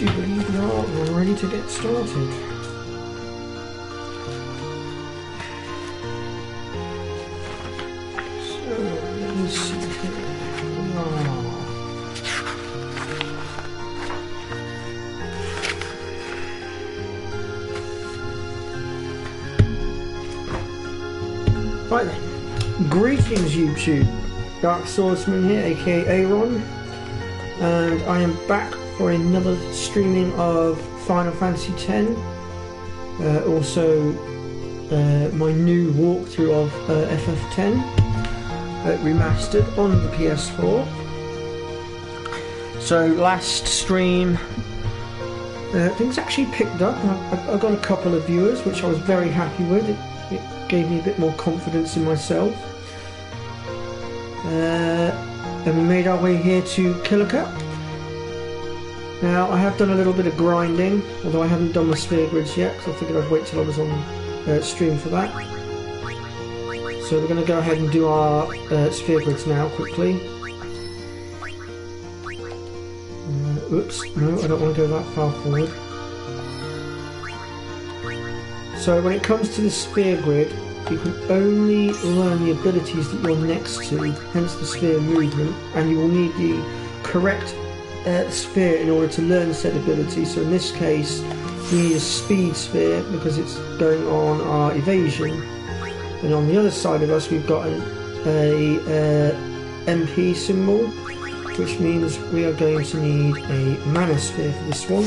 do believe we are ready to get started. So, let me see here. Right then, greetings YouTube, Dark Swordsman here, aka Aaron, and I am back for another streaming of Final Fantasy X, also my new walkthrough of FF10, remastered on the PS4. So last stream, things actually picked up. I got a couple of viewers, which I was very happy with. It gave me a bit more confidence in myself. And we made our way here to Killica. Now I have done a little bit of grinding, although I haven't done my sphere grids yet, because I figured I'd wait till I was on stream for that. So we're going to go ahead and do our sphere grids now quickly. Oops, no, I don't want to go that far forward. So when it comes to the sphere grid, you can only learn the abilities that you're next to, hence the sphere movement, and you will need the correct sphere in order to learn said ability. So in this case, we need a speed sphere because it's going on our evasion, and on the other side of us we've got a MP symbol, which means we are going to need a mana sphere for this one.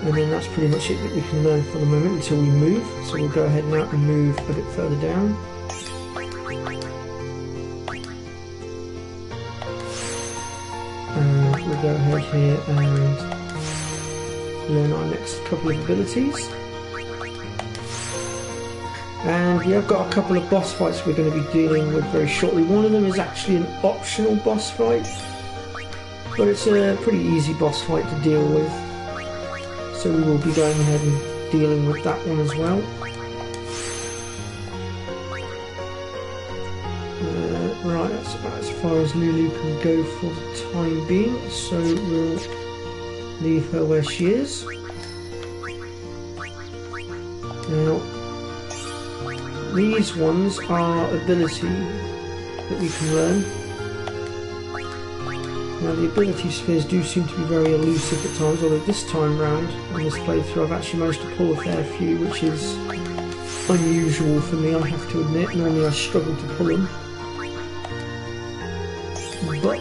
And then that's pretty much it that we can learn for the moment until we move. So we'll go ahead now and move a bit further down. And we'll go ahead here and learn our next couple of abilities. And yeah, I've got a couple of boss fights we're going to be dealing with very shortly. One of them is actually an optional boss fight, but it's a pretty easy boss fight to deal with. So we will be going ahead and dealing with that one as well. Right, that's about as far as Lulu can go for the time being, so we'll leave her where she is. Now, these ones are ability that we can learn. Now the ability spheres do seem to be very elusive at times, although this time round, on this playthrough, I've actually managed to pull a fair few, which is unusual for me, I have to admit. Normally I struggle to pull them. But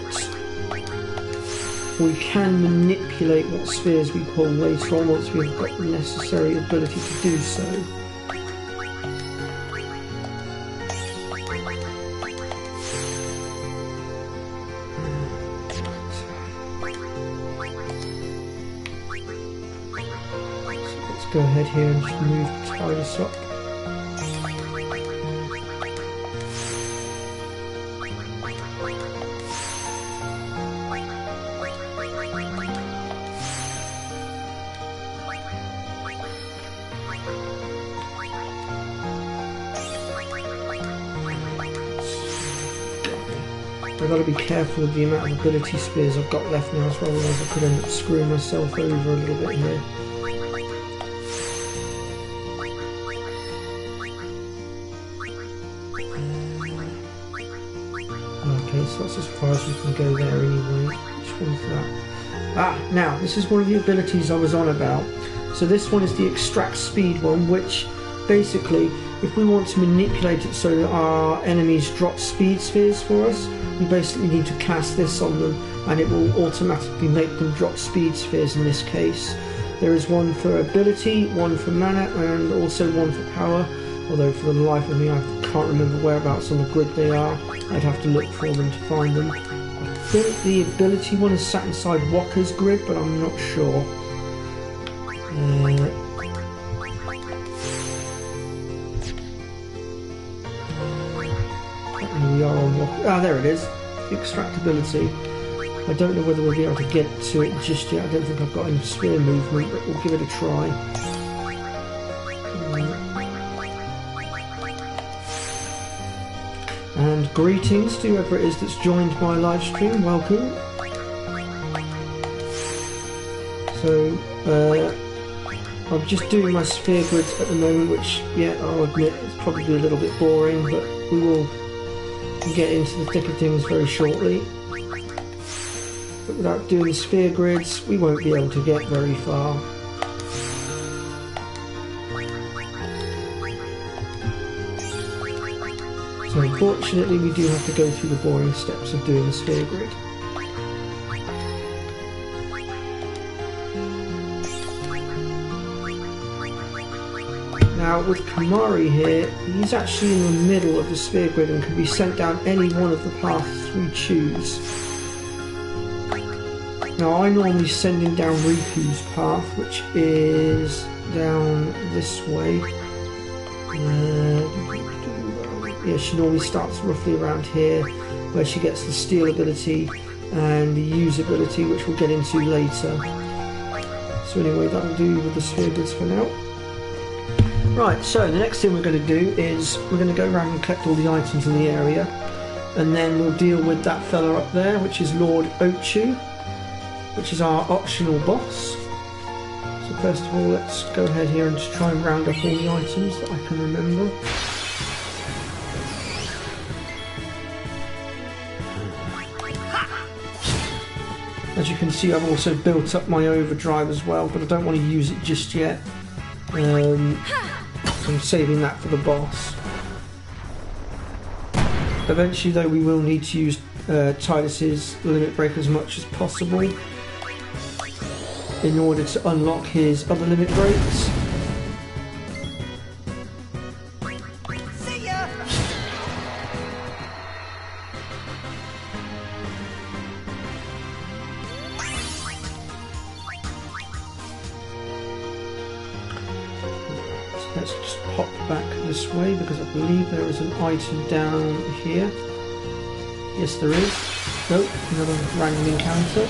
we can manipulate what spheres we pull later on once we've got the necessary ability to do so. Go ahead here and just move to tie this up. I've got to be careful with the amount of ability spears I've got left now as well, otherwise I could end up screwing myself over a little bit here. So that's as far as we can go there anyway. Which one's that? Now this is one of the abilities I was on about. So this one is the extract speed one, which basically, if we want to manipulate it so that our enemies drop speed spheres for us, we basically need to cast this on them and it will automatically make them drop speed spheres in this case. There is one for ability, one for mana, and also one for power, although for the life of me I can't remember whereabouts on the grid they are. I'd have to look for them to find them. I think the ability one is sat inside Wakka's grid, but I'm not sure. We are on Wakka. There it is. The extract ability. I don't know whether we'll be able to get to it just yet. I don't think I've got any sphere movement, but we'll give it a try. And greetings to whoever it is that's joined my live stream, welcome. So I'm just doing my sphere grids at the moment, which, yeah, I'll admit it's probably a little bit boring, but we will get into the thick of things very shortly. But without doing the sphere grids, we won't be able to get very far. So unfortunately we do have to go through the boring steps of doing the sphere grid. Now with Kamari here, he's actually in the middle of the sphere grid and can be sent down any one of the paths we choose. Now I normally send him down Riku's path, which is down this way. Yeah, she normally starts roughly around here, where she gets the steal ability and the use ability, which we'll get into later. So anyway, that'll do with the sphere grids for now. Right, so the next thing we're going to do is we're going to go around and collect all the items in the area, and then we'll deal with that fella up there, which is Lord Ochu, which is our optional boss. So first of all, let's go ahead here and just try and round up all the items that I can remember. As you can see, I've also built up my overdrive as well, but I don't want to use it just yet. I'm saving that for the boss. Eventually though, we will need to use Tidus's limit break as much as possible in order to unlock his other limit breaks. Let's just pop back this way because I believe there is an item down here. Yes, there is. Nope, another random encounter.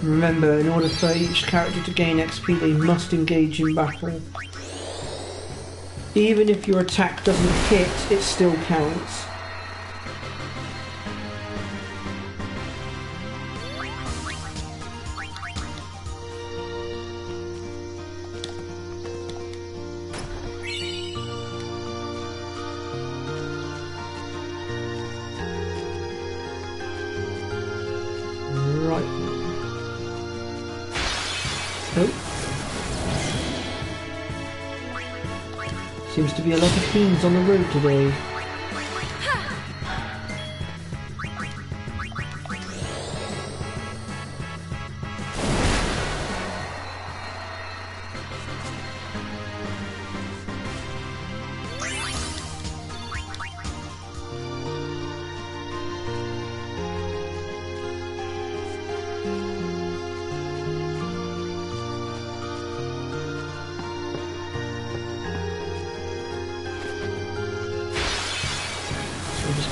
Remember, in order for each character to gain XP, they must engage in battle. Even if your attack doesn't hit, it still counts. Seems to be a lot of fiends on the road today.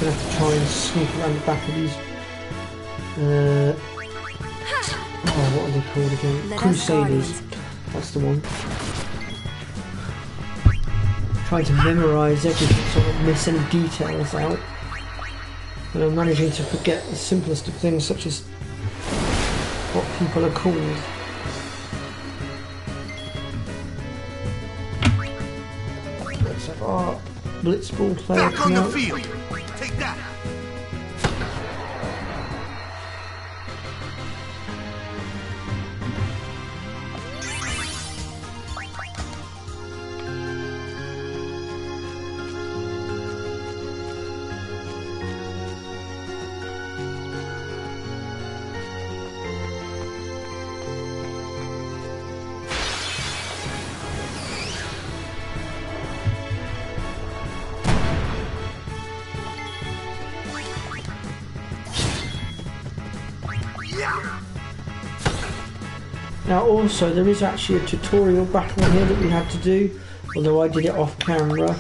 Gonna have to try and sneak around the back of these. What are they called again? Crusaders. That's the one. Trying to memorise everything so I don't miss any details out. And I'm managing to forget the simplest of things, such as what people are called. Let's have our Blitzball player come out. Take that. Now also there is actually a tutorial battle here that we had to do, although I did it off camera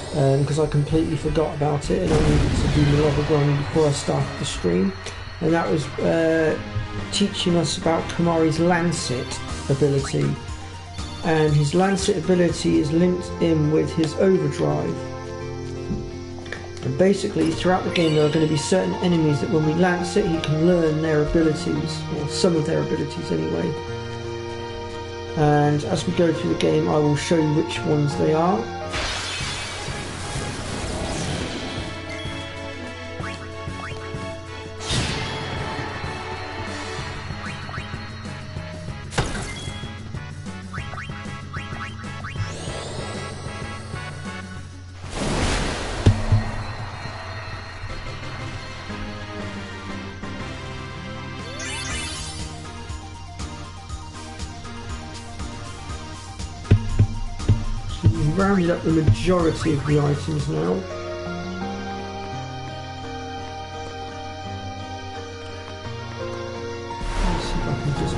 because I completely forgot about it and I needed to do the level grind before I started the stream, and that was teaching us about Kamari's Lancet ability, and his Lancet ability is linked in with his overdrive. And basically, throughout the game, there are going to be certain enemies that when we lance it, he can learn their abilities, or some of their abilities anyway. And as we go through the game, I will show you which ones they are. Rounded up the majority of the items now. Let's see if I can just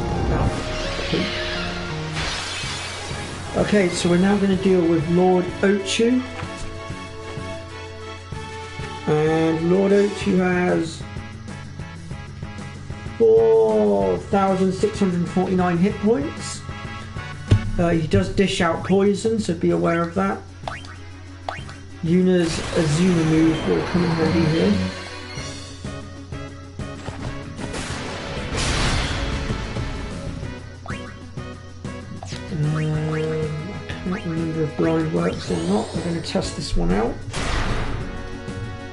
about. Okay, so we're now going to deal with Lord Ochu. And Lord Ochu has 4,649 hit points. He does dish out poison, so be aware of that. Yuna's Azuma move will come in handy here. I can't remember if blind works or not. I'm going to test this one out.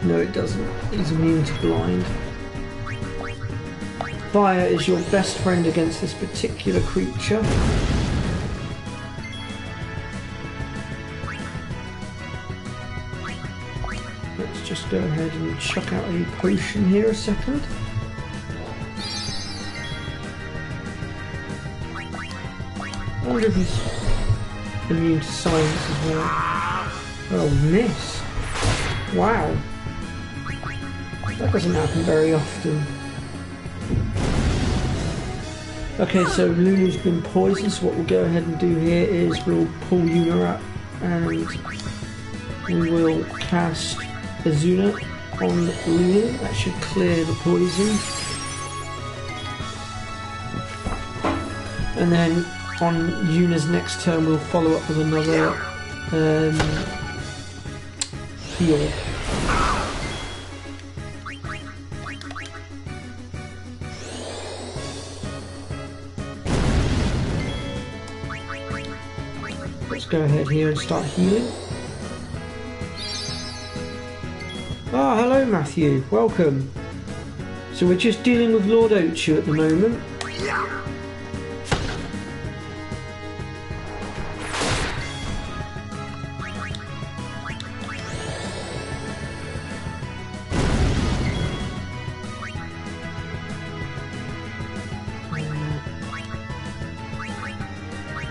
No, it doesn't. He's immune to blind. Fire is your best friend against this particular creature. Just go ahead and chuck out a potion here a second. I wonder if he's immune to silence as well. Oh, miss! Wow! That doesn't happen very often. Okay, so Lulu's been poisoned, so what we'll go ahead and do here is we'll pull Yuna up and we will cast Azuna on Lulu. That should clear the poison. And then on Yuna's next turn we'll follow up with another heal. Let's go ahead here and start healing. Ah, hello Matthew, welcome. So we're just dealing with Lord Ochu at the moment.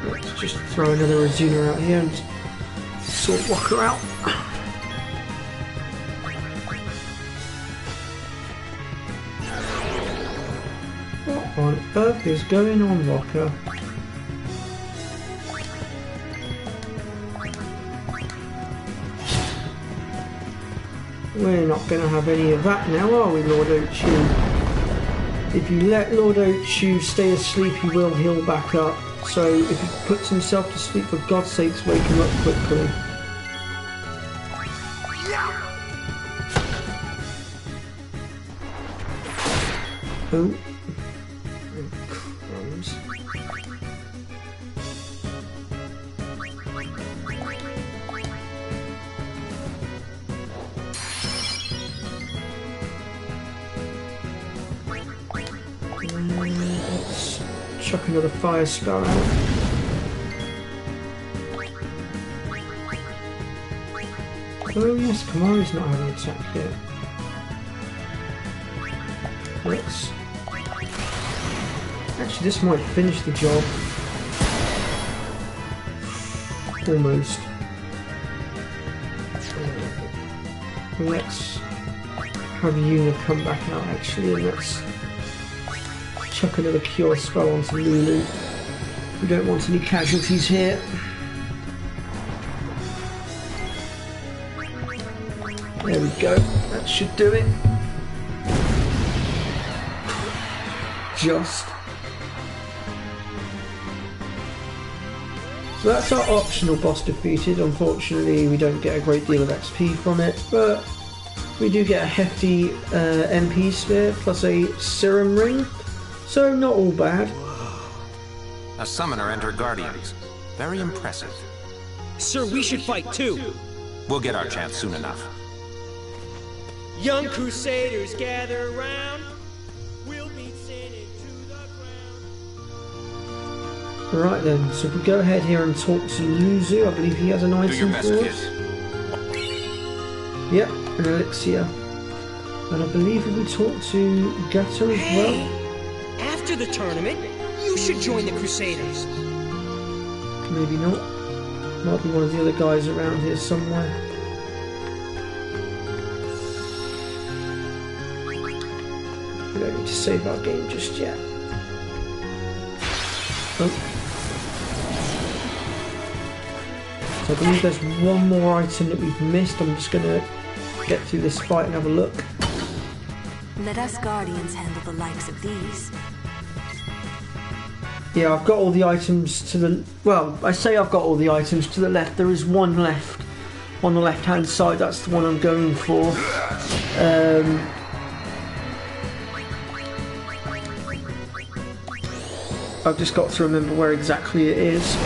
Let's just throw another Azuna out here and sort Walker out. What on earth is going on, Rocker? We're not going to have any of that now, are we, Lord Ochu? If you let Lord Ochu stay asleep, he will heal back up. So if he puts himself to sleep, for God's sakes, wake him up quickly. Oh. Crumbs. Let's chuck another fire spell out. Oh yes, Kamari's not having an attack yet. Let's... Actually, this might finish the job. Almost. Let's have Yuna come back out actually, and let's chuck another cure spell onto Lulu. We don't want any casualties here. There we go, that should do it. Just. So that's our optional boss defeated. Unfortunately, we don't get a great deal of XP from it, but we do get a hefty MP sphere plus a serum ring, so not all bad. A summoner and her guardians. Very impressive. Sir, we should fight too. We'll get our chance soon enough. Young Crusaders gather round. We'll beat sin into the ground. Right then, so if we go ahead here and talk to Luzu, I believe he has an item Do your best, for kid. us. Yep, an elixir. And I believe if we talk to Gato as well. After the tournament, you should join the Crusaders. Maybe not. Might be one of the other guys around here somewhere. We don't need to save our game just yet. Oh. So I believe there's one more item that we've missed. I'm just going to get through this fight and have a look. Let us Guardians handle the likes of these. Yeah, I've got all the items to the... Well, I say I've got all the items to the left. There is one left on the left-hand side. That's the one I'm going for. I've just got to remember where exactly it is.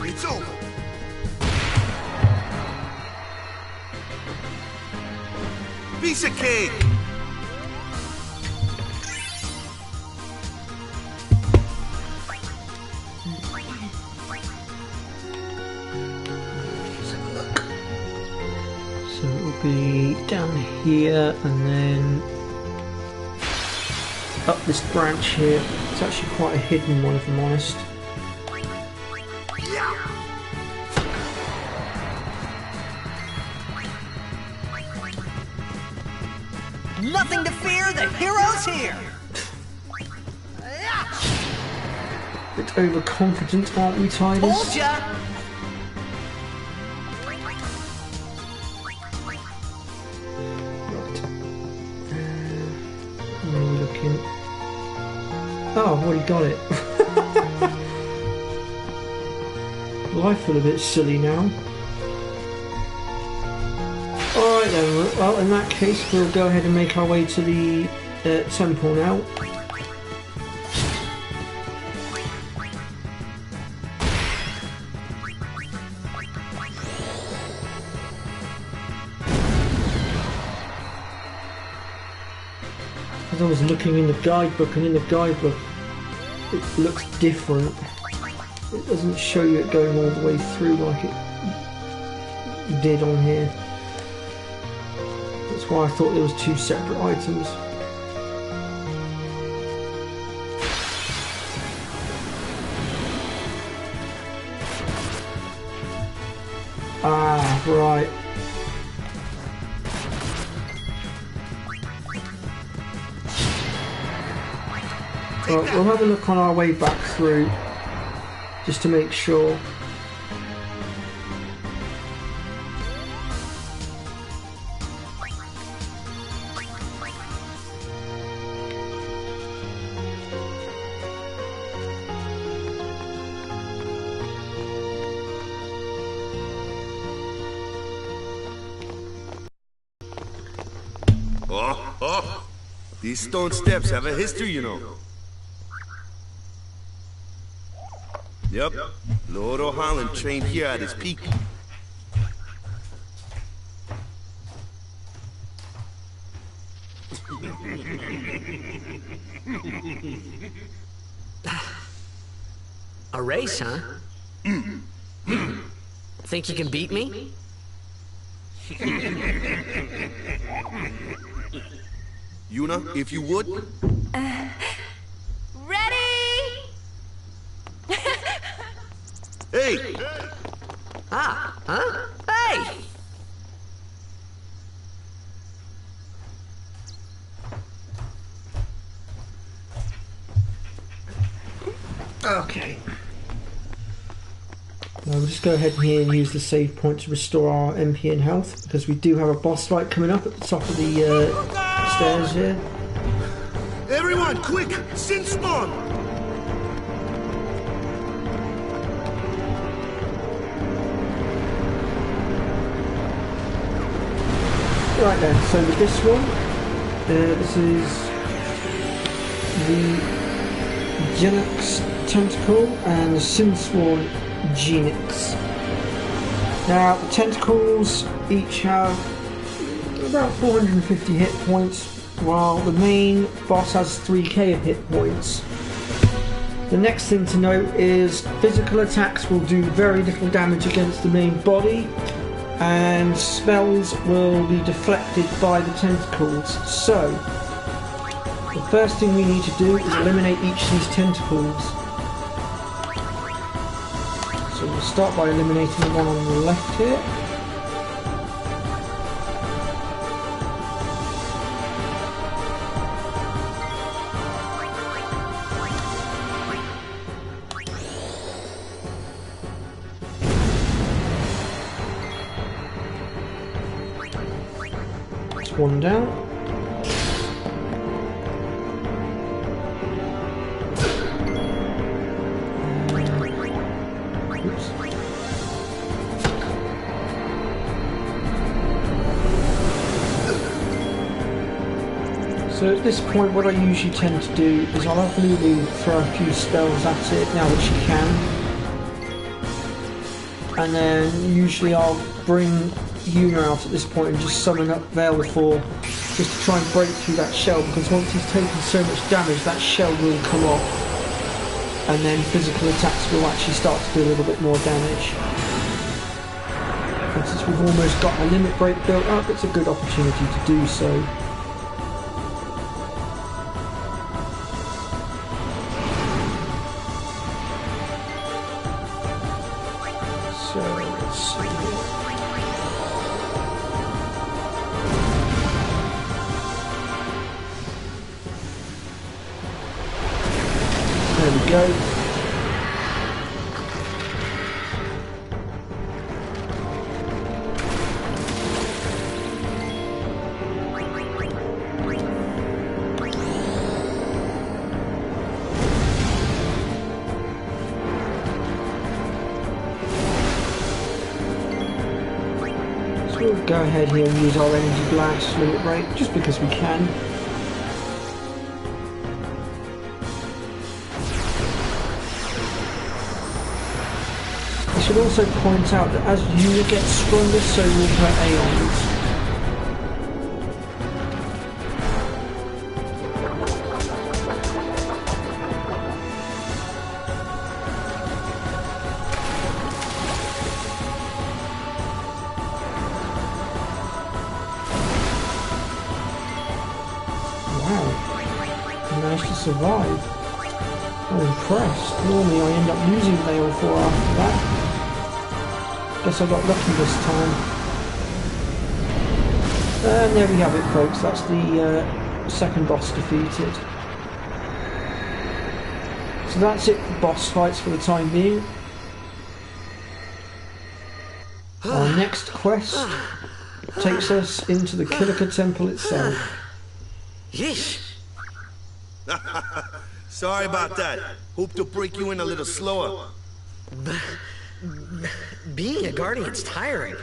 It's over. Piece of cake. So it will be down here and then up this branch here. It's actually quite a hidden one if I'm honest. Nothing to fear, the hero's here! Bit overconfident, aren't we, Tidus? Hold ya! Right. Where are we looking? Oh, I've already got it. Well, I feel a bit silly now. Alright then, well in that case we'll go ahead and make our way to the temple now. As I was looking in the guidebook, and in the guidebook it looks different. It doesn't show you it going all the way through like it did on here. That's why I thought there was two separate items. Ah, right. Right, we'll have a look on our way back through, just to make sure. Oh. These stone steps have a history, you know. Yep. Lord O'Holland trained here at his peak. A race, huh? Think you can beat me? Yuna, if you would. Ready? Hey! Ah, huh? Hey! Okay. Now we'll just go ahead here and use the save point to restore our MP and health, because we do have a boss fight coming up at the top of the stairs here. Everyone, quick! Sin spawn! Right then, so with this one, this is the Genix Tentacle and the Sinsworn Genix. Now, the tentacles each have about 450 hit points, while the main boss has 3k of hit points. The next thing to note is physical attacks will do very little damage against the main body, and spells will be deflected by the tentacles. So, the first thing we need to do is eliminate each of these tentacles. So we'll start by eliminating the one on the left here. One down. Oops. So at this point what I usually tend to do is I'll have Lulu throw a few spells at it now that she can. And then usually I'll bring Yuna out at this point and just summon up Baleful just to try and break through that shell, because once he's taken so much damage that shell will come off and then physical attacks will actually start to do a little bit more damage. And since we've almost got a limit break built up, it's a good opportunity to do so. So let's see here. There we go. So we'll go ahead here and use our energy blast limit break just because we can. I should also point out that as Yuna gets stronger, so will her Aeons. Wow, I managed to survive. I'm impressed. Normally I end up losing Baleful after that. Guess I got lucky this time. And there we have it, folks. That's the second boss defeated. So that's it for boss fights for the time being. Our next quest takes us into the Kilika Temple itself. Yeesh. Sorry about that. Hope to break you in a little slower. Being a guardian's tiring.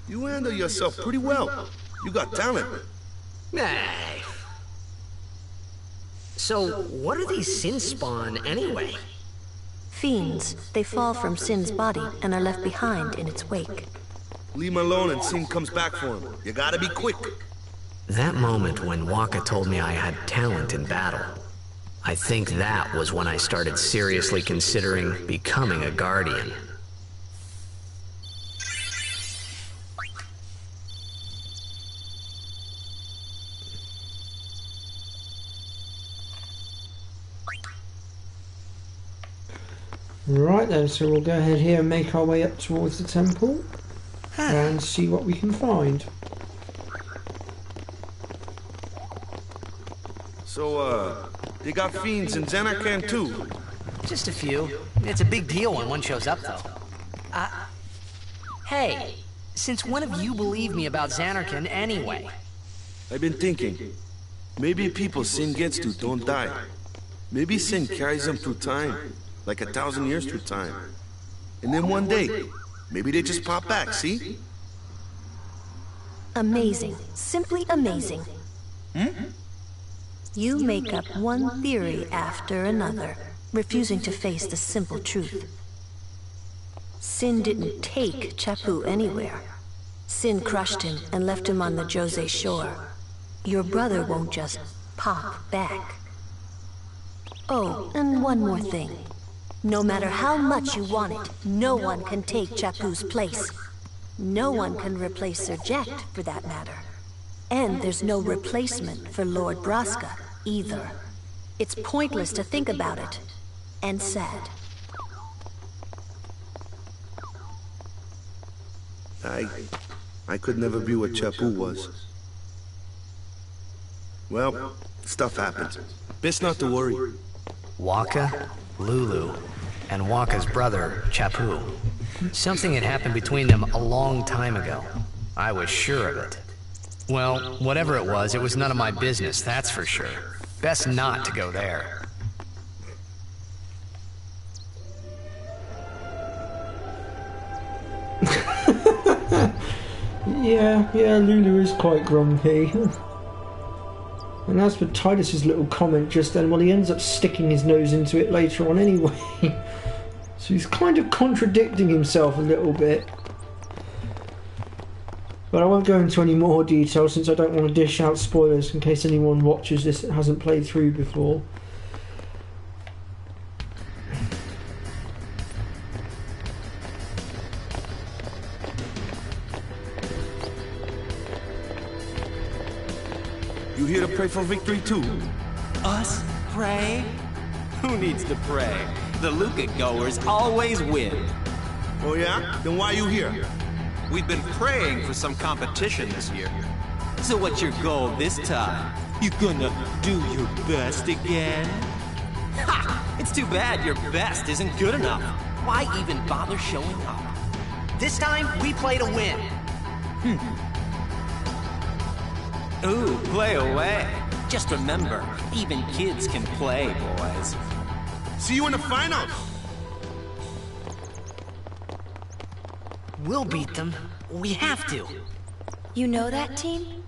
You handle yourself pretty well. You got talent. Hey. So, what are these sin spawn anyway? Fiends. They fall from Sin's body and are left behind in its wake. Leave him alone and Sin comes back for him. You gotta be quick. That moment when Waka told me I had talent in battle, I think that was when I started seriously considering becoming a guardian. Right then, so we'll go ahead here and make our way up towards the temple and see what we can find. So, they got fiends in Xanarkand too? Just a few. It's a big deal when one shows up, though. Hey, since when have you believed me about Xanarkand anyway? I've been thinking, maybe people Sin gets to don't die. Maybe Sin carries them through time, like 1,000 years through time. And then one day, maybe they just pop back, see? Amazing. Simply amazing. You make up one theory after another, refusing to face the simple truth. Sin didn't take Chapu anywhere. Sin crushed him and left him on the Jose shore. Your brother won't just pop back. Oh, and one more thing. No matter how much you want it, no one can take Chapu's place. No one can replace Sir Jekt, for that matter. And there's no replacement for Lord Braska, either. It's pointless to think about it. And sad. I could never be what Chapu was. Well, stuff happens. Best not to worry. Waka, Lulu, and Waka's brother, Chapu. Something had happened between them a long time ago. I was sure of it. Well, whatever it was none of my business, that's for sure. Best not to go there. Yeah, Lulu is quite grumpy. And as for Titus's little comment just then, well, he ends up sticking his nose into it later on anyway. So he's kind of contradicting himself a little bit. But I won't go into any more detail since I don't want to dish out spoilers in case anyone watches this that hasn't played through before. You here to pray for victory too? Us? Pray? Who needs to pray? The Luca goers always win. Oh yeah? Then why you here? We've been praying for some competition this year. So what's your goal this time? You gonna do your best again? Ha! It's too bad your best isn't good enough. Why even bother showing up? This time, we play to win. Ooh, play away. Just remember, even kids can play, boys. See you in the finals! We'll beat them. We have to. You know that team?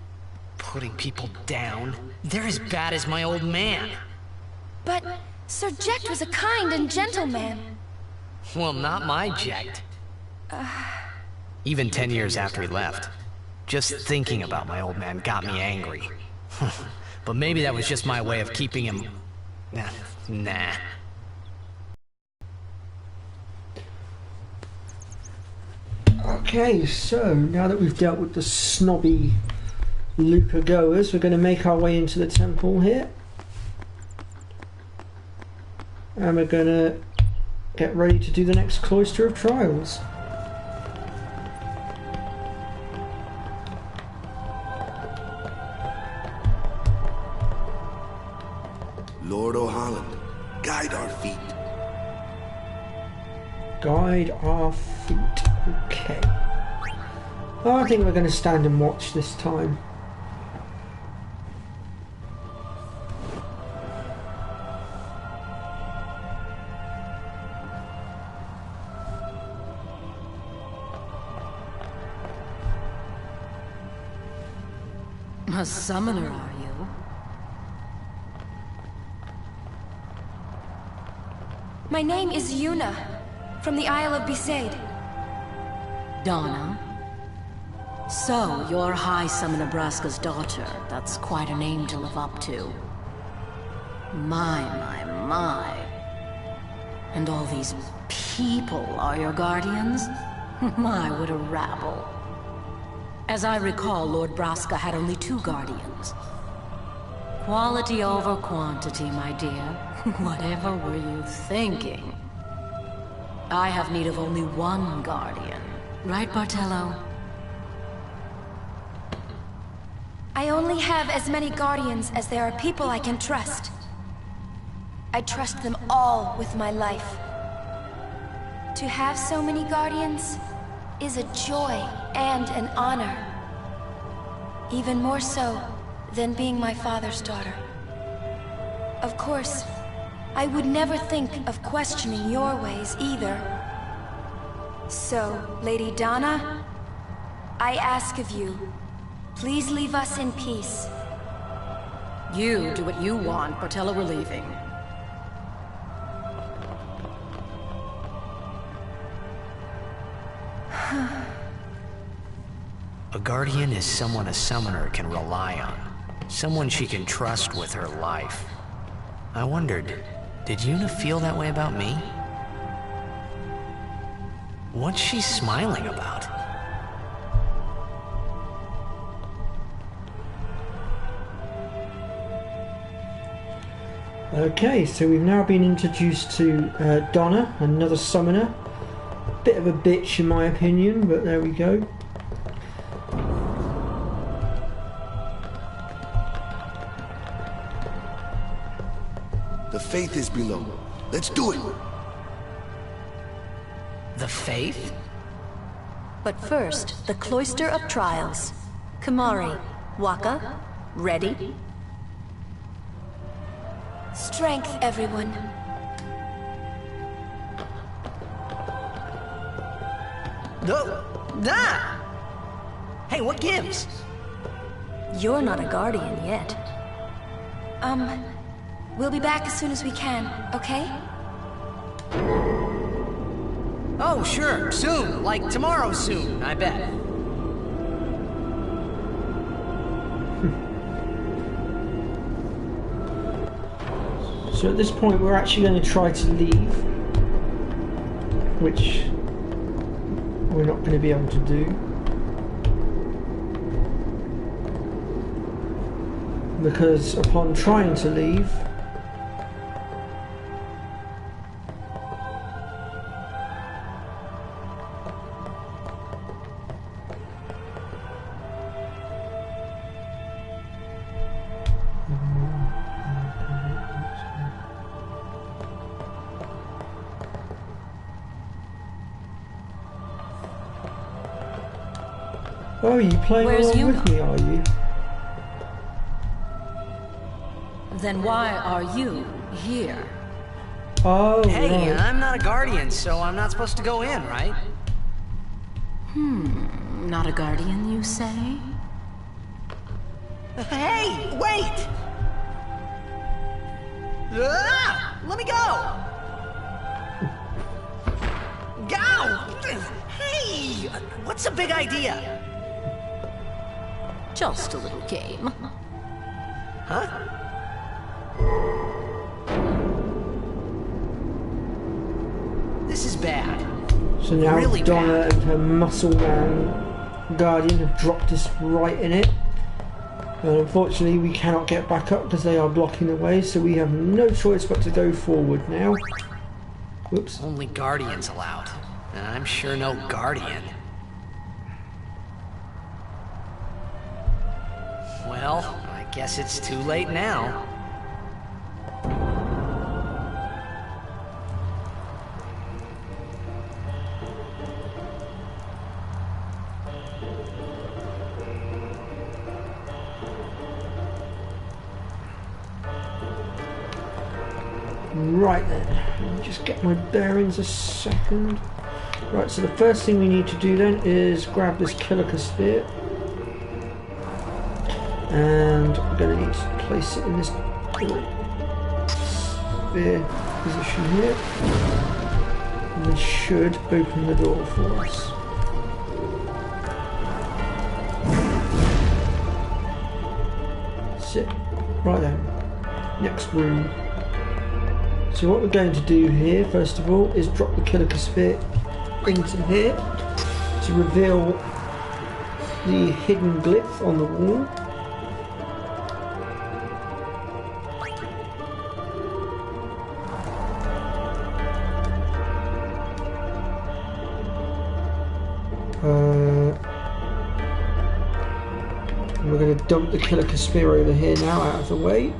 Putting people down. They're as bad as my old man. But Sir Jekt was a kind and gentle man. Well, not my Jekt. Even 10 years after he left. Just thinking about my old man got me angry. But maybe that was just my way of keeping him... Nah. Okay, so now that we've dealt with the snobby Luca goers, we're going to make our way into the temple here. And we're going to get ready to do the next Cloister of Trials. Lord O'Holland, guide our feet. Guide our feet. Okay. Oh, I think we're going to stand and watch this time. A summoner, are you? My name is Yuna, from the Isle of Besaid. Donna? So, you're High Summoner Braska's daughter. That's quite a name to live up to. My. And all these people are your guardians? My, what a rabble. As I recall, Lord Braska had only 2 guardians. Quality over quantity, my dear. Whatever were you thinking? I have need of only 1 guardian. Right, Bartello? I only have as many guardians as there are people I can trust. I trust them all with my life. To have so many guardians is a joy and an honor. Even more so than being my father's daughter. Of course, I would never think of questioning your ways either. So, Lady Donna, I ask of you, Please leave us in peace. You do what you want, Portella, we're leaving. A guardian is someone a summoner can rely on. Someone she can trust with her life. I wondered, did Yuna feel that way about me? What's she smiling about? Okay, so we've now been introduced to Donna, another summoner. Bit of a bitch in my opinion, but there we go. The faith is below. Let's do it! The faith? But first, the Cloister of Trials. Kamari, Waka, ready? Strength, everyone. Hey, what gives? You're not a guardian yet. We'll be back as soon as we can, okay? Oh, sure, soon. Like tomorrow soon, I bet. So at this point we're actually going to try to leave, which we're not going to be able to do. Because upon trying to leave, oh, are you playing along with me, are you? Then why are you here? Oh, hey, right. I'm not a guardian, so I'm not supposed to go in, right? Not a guardian, you say? Hey, wait! Let me go! Go! Hey! What's the big idea? Just a little game. Huh? This is bad. So now Really Donna bad. and her muscle man guardian have dropped us right in it. And unfortunately we cannot get back up because they are blocking the way, so we have no choice but to go forward now. Whoops. Only guardians allowed. And I'm sure no guardian. Well, I guess it's too late now. Right then, let me just get my bearings a second. Right, so the first thing we need to do then is grab this Kilica sphere. And we're going to need to place it in this sphere position here. And this should open the door for us. That's it. Right then, next room. So what we're going to do here, first of all, is drop the Kilica sphere into here to reveal the hidden glyph on the wall. We're going to dump the Kilica sphere over here now, out of the way.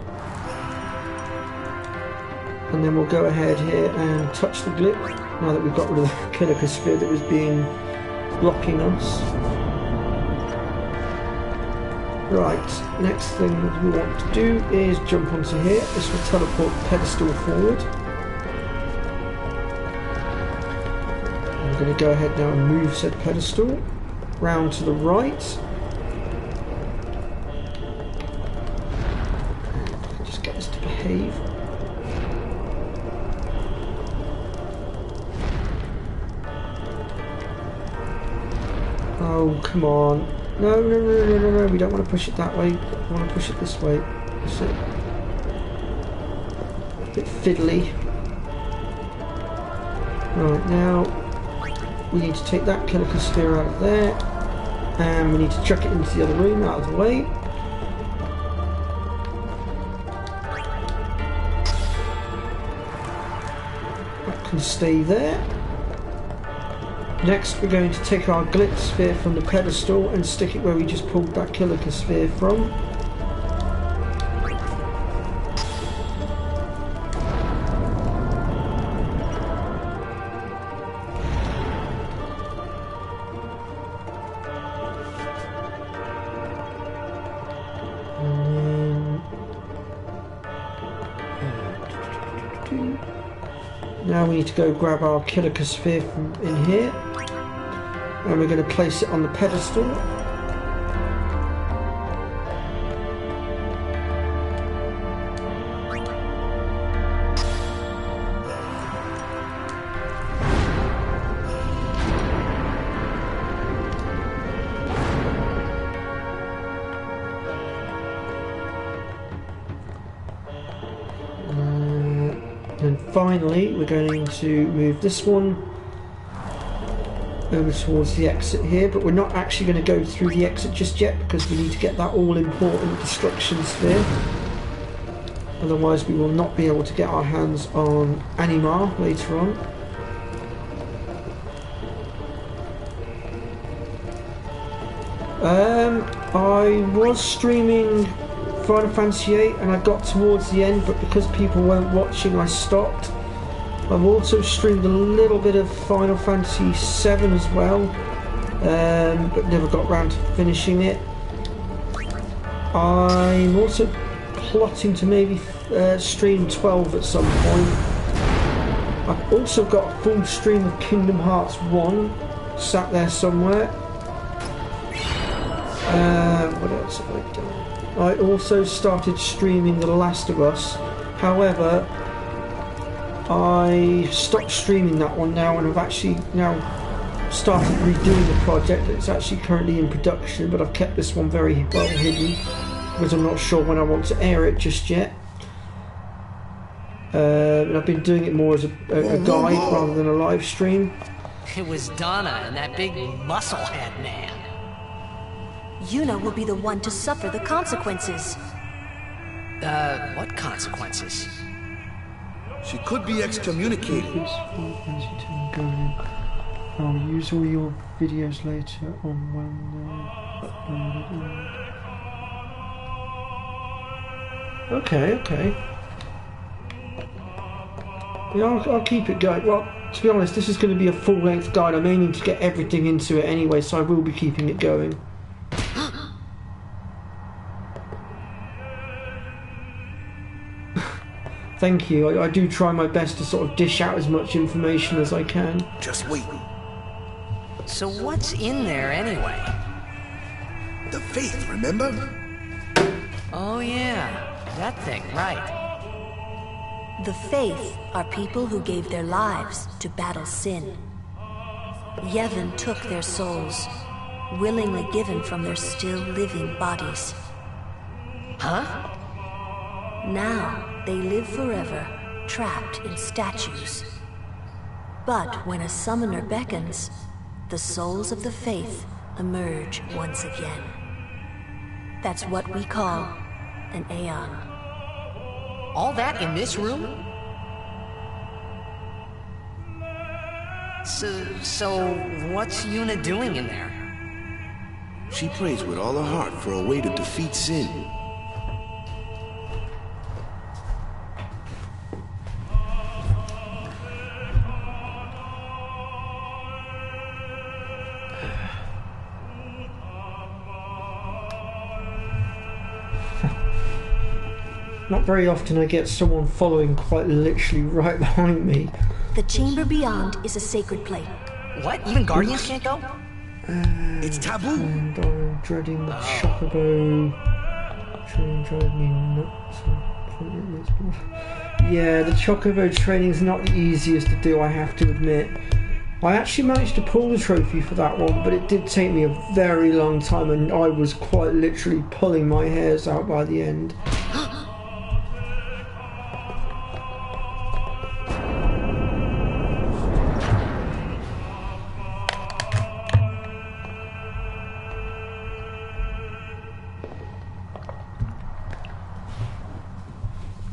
And then we'll go ahead here and touch the glyph, now that we've got rid of the Kilica sphere that was being blocking us. Right, next thing we want to do is jump onto here. This will teleport the pedestal forward. I'm going to go ahead now and move said pedestal round to the right. cave. Oh, come on. No, no, no, no, no, no. We don't want to push it that way. We want to push it this way. That's it. A bit fiddly. Right, now we need to take that chemical sphere out of there. And we need to chuck it into the other room, out of the way. That can stay there. Next, we're going to take our glitch sphere from the pedestal and stick it where we just pulled that Kilika sphere from. Now we need to go grab our Kilika sphere from in here. And we're going to place it on the pedestal. And finally, we're going to move this one over towards the exit here, but we're not actually going to go through the exit just yet because we need to get that all-important destruction sphere. Otherwise we will not be able to get our hands on Animar later on. I was streaming Final Fantasy VIII and I got towards the end, but because people weren't watching I stopped. I've also streamed a little bit of Final Fantasy VII as well, but never got round to finishing it. I'm also plotting to maybe stream 12 at some point. I've also got a full stream of Kingdom Hearts 1 sat there somewhere. What else have I done? I also started streaming The Last of Us. However, I stopped streaming that one now, and I've actually now started redoing the project. It's actually currently in production, but I've kept this one very well hidden because I'm not sure when I want to air it just yet. And I've been doing it more as a guide rather than a live stream. It was Donna and that big musclehead man. Yuna will be the one to suffer the consequences. What consequences? She could be excommunicated. I'll use all your videos later on when uploaded. Okay. Yeah, I'll keep it going. Well, to be honest, this is going to be a full-length guide. I'm aiming to get everything into it anyway, so I will be keeping it going. Thank you. I do try my best to sort of dish out as much information as I can. Just wait. So what's in there anyway? The faith, remember? Oh yeah, that thing, right. The Faith are people who gave their lives to battle sin. Yevon took their souls, willingly given from their still living bodies. Huh? Now, they live forever, trapped in statues. But when a summoner beckons, the souls of the Faith emerge once again. That's what we call an Aeon. All that in this room? So what's Yuna doing in there? She prays with all her heart for a way to defeat sin. Not very often I get someone following quite literally right behind me. The chamber beyond is a sacred plate. What? Even Guardians can't go? It's taboo. And I'm dreading the chocobo. Trying to drive me nuts. Yeah, the Chocobo training is not the easiest to do, I have to admit. I actually managed to pull the trophy for that one, but it did take me a very long time, and I was quite literally pulling my hairs out by the end.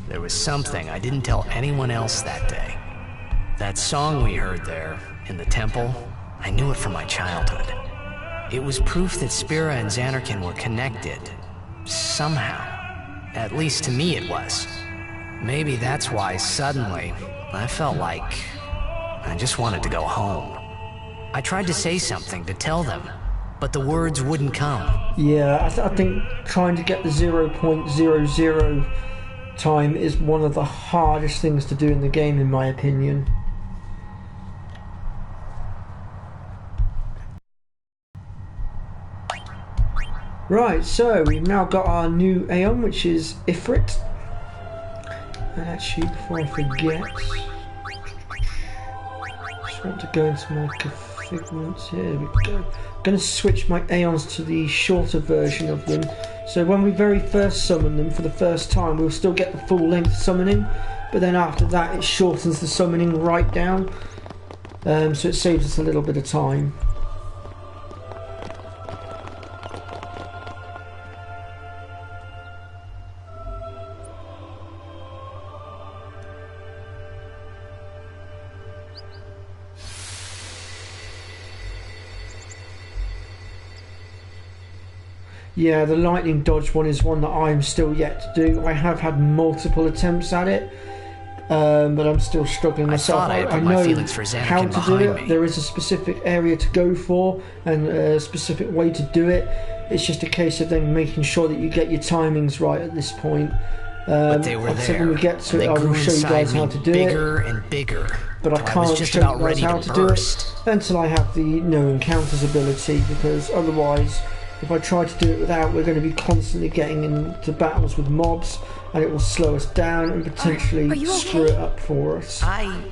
There was something I didn't tell anyone else that day. That song we heard there, in the temple, I knew it from my childhood. It was proof that Spira and Xanarkin were connected. Somehow. At least to me it was. Maybe that's why suddenly, I felt like I just wanted to go home. I tried to say something to tell them, but the words wouldn't come. Yeah, I think trying to get the 0.00 time is one of the hardest things to do in the game, in my opinion. Right, so we've now got our new Aeon, which is Ifrit. And actually, before I forget, I just want to go into my configurements. Here we go. I'm going to switch my Aeons to the shorter version of them. So when we very first summon them for the first time, we'll still get the full length summoning, but then after that it shortens the summoning right down, so it saves us a little bit of time. Yeah, the lightning dodge one is one that I'm still yet to do. I have had multiple attempts at it, but I'm still struggling myself. I know how to do it. There is a specific area to go for and a specific way to do it. It's just a case of then making sure that you get your timings right at this point. But they were there. When we get to it, I will show you guys how to do it. Bigger and bigger. But I can't show you guys how to do it until I have the no encounters ability, because otherwise, if I try to do it without, we're going to be constantly getting into battles with mobs, and it will slow us down and potentially screw it up for us. I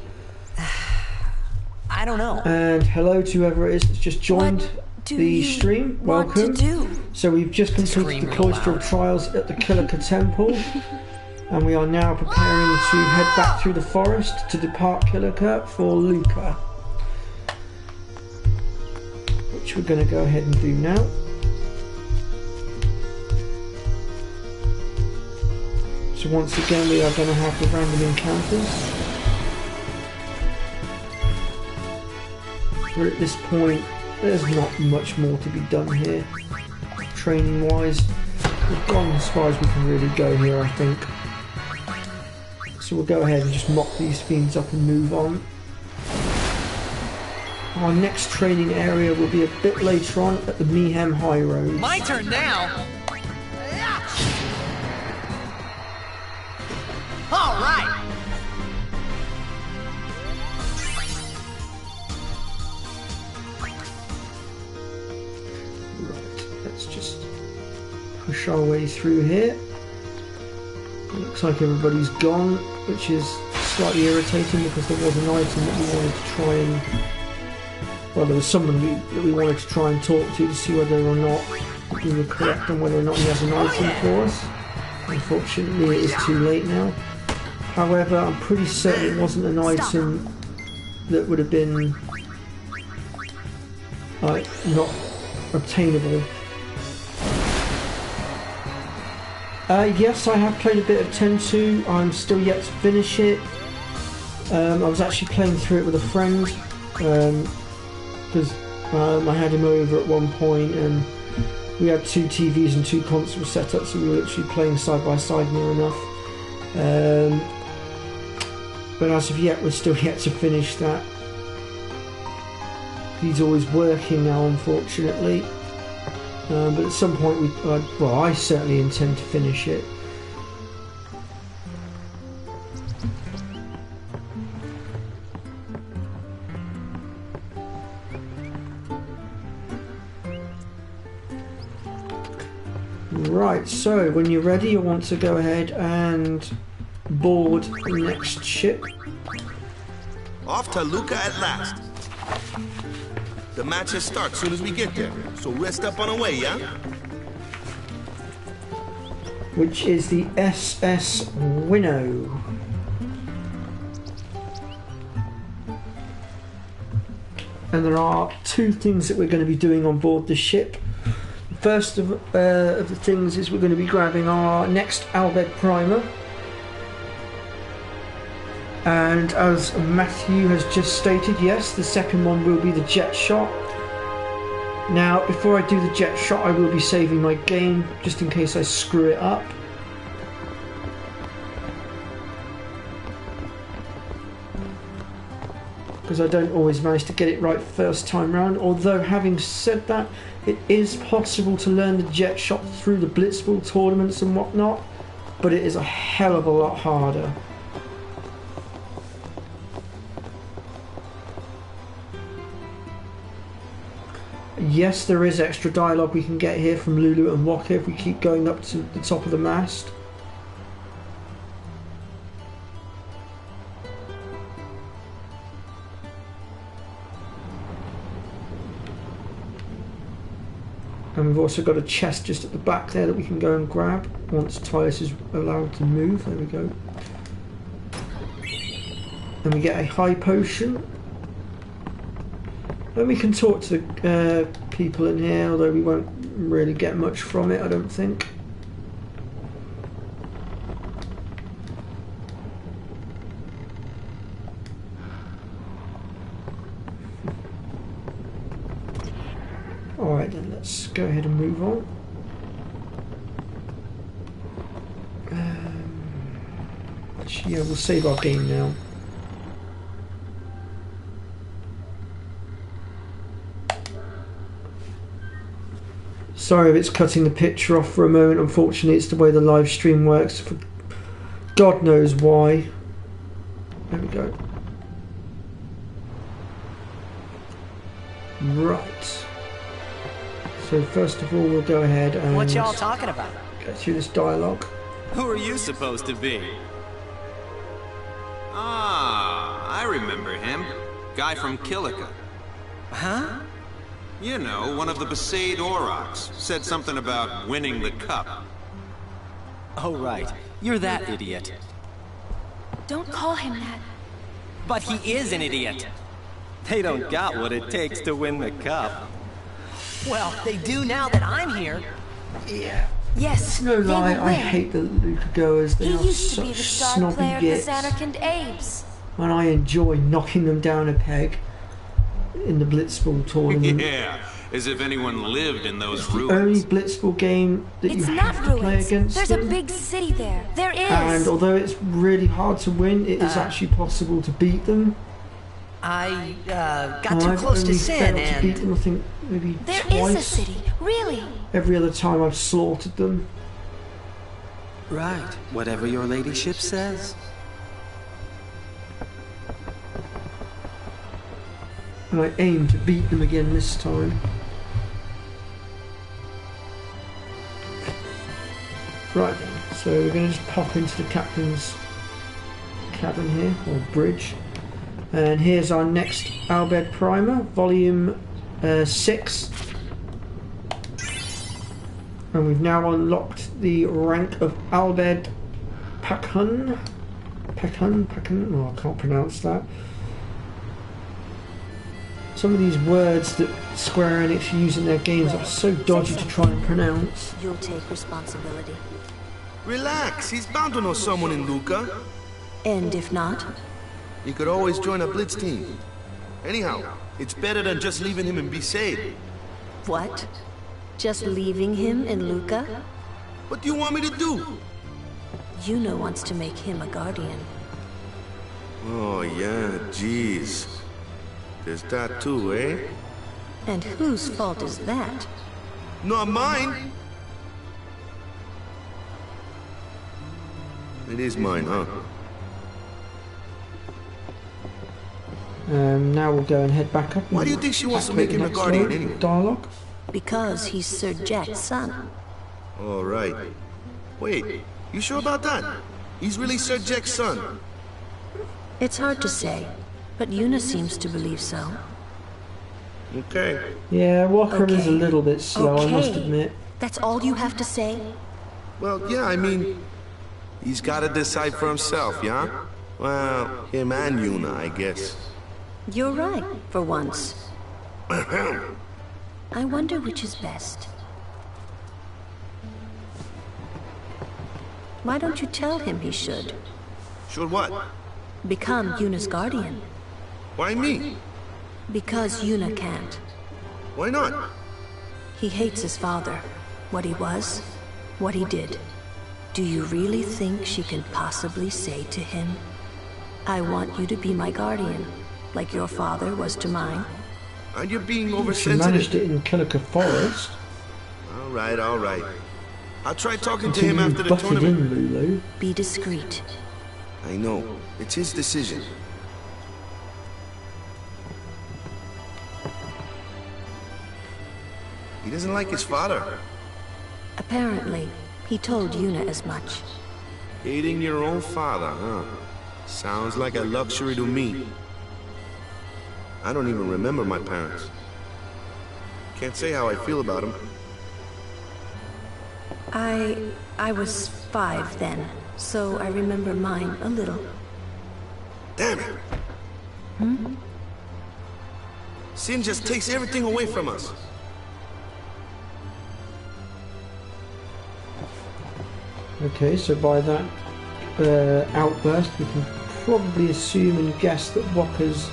don't know. And hello to whoever it is that's just joined the stream. Welcome. So we've just completed the Cloistral Trials at the Kilika Temple, and we are now preparing to head back through the forest to depart Kilika for Luca, which we're going to go ahead and do now. So once again we are going to have the random encounters. But at this point there's not much more to be done here. Training wise, we've gone as far as we can really go here, I think. So we'll go ahead and just mop these fiends up and move on. Our next training area will be a bit later on at the Mayhem High Road. My turn now! All right. Let's just push our way through here. It looks like everybody's gone, which is slightly irritating because there was an item that we wanted to try and... Well, there was someone that we wanted to try and talk to see whether or not we were correct on whether or not he has an item for us. Unfortunately, it is too late now. However, I'm pretty certain it wasn't an item that would have been not obtainable. Yes, I have played a bit of 10-2. I'm still yet to finish it. I was actually playing through it with a friend because I had him over at one point and we had 2 TVs and 2 consoles set up, so we were literally playing side by side near enough. But as of yet, we're still yet to finish that. He's always working now, unfortunately. But at some point, well, I certainly intend to finish it. Right, so when you're ready, you'll want to go ahead and board the next ship. Off to Luca at last. The matches start soon as we get there, so rest up on the way, yeah? Which is the SS Winnow. And there are two things that we're going to be doing on board the ship. First of the things is we're going to be grabbing our next Albed primer. And as Matthew has just stated, yes, the second one will be the jet shot. Now, before I do the jet shot, I will be saving my game, just in case I screw it up. Because I don't always manage to get it right first time round. Although, having said that, it is possible to learn the jet shot through the Blitzball tournaments and whatnot, but it is a hell of a lot harder. Yes, there is extra dialogue we can get here from Lulu and Waka if we keep going up to the top of the mast. And we've also got a chest just at the back there that we can go and grab once Titus is allowed to move. There we go. And we get a high potion. And we can talk to the people in here, although we won't really get much from it, I don't think. Alright then, let's go ahead and move on. Yeah, we'll save our game now. Sorry if it's cutting the picture off for a moment. Unfortunately, it's the way the live stream works. For God knows why. There we go. Right. So first of all, we'll go ahead and... What y'all talking about? Go through this dialogue. Who are you supposed to be? Ah, I remember him. Guy from Kilika. Huh? You know, one of the Besaid Aurochs. Said something about winning the cup. Oh, right. You're that idiot. Don't call him that. But he is an idiot. They don't got what it takes to win the cup. Well, they do now that I'm here. Yeah. Yes, No they lie, will I win. hate the Luca goers. They He are used to be such the star snobby player of the gits. Xanarkand Abes. And I enjoy knocking them down a peg in the Blitzball tournament. Yeah, as if anyone lived in those It's the only ruins. Blitzball game that It's you not have to play ruins. against There's them. a big city there. There is. And although it's really hard to win, it is actually possible to beat them. I got And too I've close to only Sin failed to beat them, and... I think, maybe There twice. is a city. Really? Every other time I've slaughtered them. Right. Whatever your ladyship says. And I aim to beat them again this time. Right then, so we're going to just pop into the captain's cabin here, or bridge. And here's our next Albed primer, volume 6. And we've now unlocked the rank of Albed Pakun. Oh, I can't pronounce that. Some of these words that Square Enix use in their games are so dodgy to try and pronounce. You'll take responsibility. Relax, he's bound to know someone in Luca. And if not, He could always join a blitz team. Anyhow, it's better than just leaving him in Besaid. what? Just leaving him in Luca? What do you want me to do? Yuna wants to make him a guardian. Oh yeah, jeez. There's that too, eh? And whose fault is that? Not mine. It is mine, huh? Now we'll go and head back up. Why do you think she wants to make him a guardian anyway? Dialogue. Because he's Sir Jack's son. All right. Wait, you sure about that? He's really Sir Jack's son. It's hard to say, but Yuna seems to believe so. Okay. Yeah, Walker Okay. is a little bit slow, I must Okay. admit. That's all you have to say? Well, yeah, I mean, he's gotta decide for himself, yeah? Well, him and Yuna, I guess. You're right, for once. I wonder which is best. Why don't you tell him he should? Should what? Become Yuna's guardian. Why me? Because Yuna can't. Why not? He hates his father. What he was, what he did. Do you really think she can possibly say to him, I want you to be my guardian, like your father was to mine? Are you being She managed oversensitive? it in Killica Forest. All right, all right. I'll try talking to Until him you after the butted tournament. in, Lulu. Be discreet. I know. It's his decision. He doesn't like his father. Apparently, he told Yuna as much. Hating your own father, huh? Sounds like a luxury to me. I don't even remember my parents. Can't say how I feel about them. I was 5 then, so I remember mine a little. Damn it! Sin just takes everything away from us. Okay, so by that outburst, we can probably assume and guess that Wakka's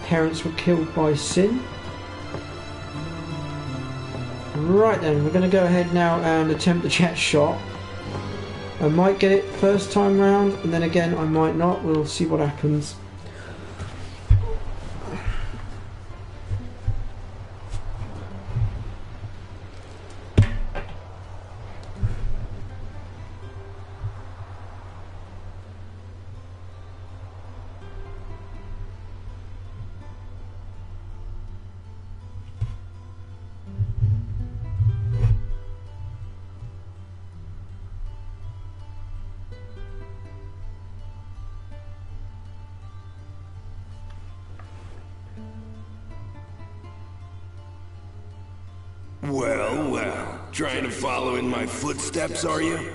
parents were killed by Sin. Right then, we're going to go ahead now and attempt the jet shot. I might get it first time round, and then again I might not. We'll see what happens. Well, well, trying to follow in my footsteps, are you?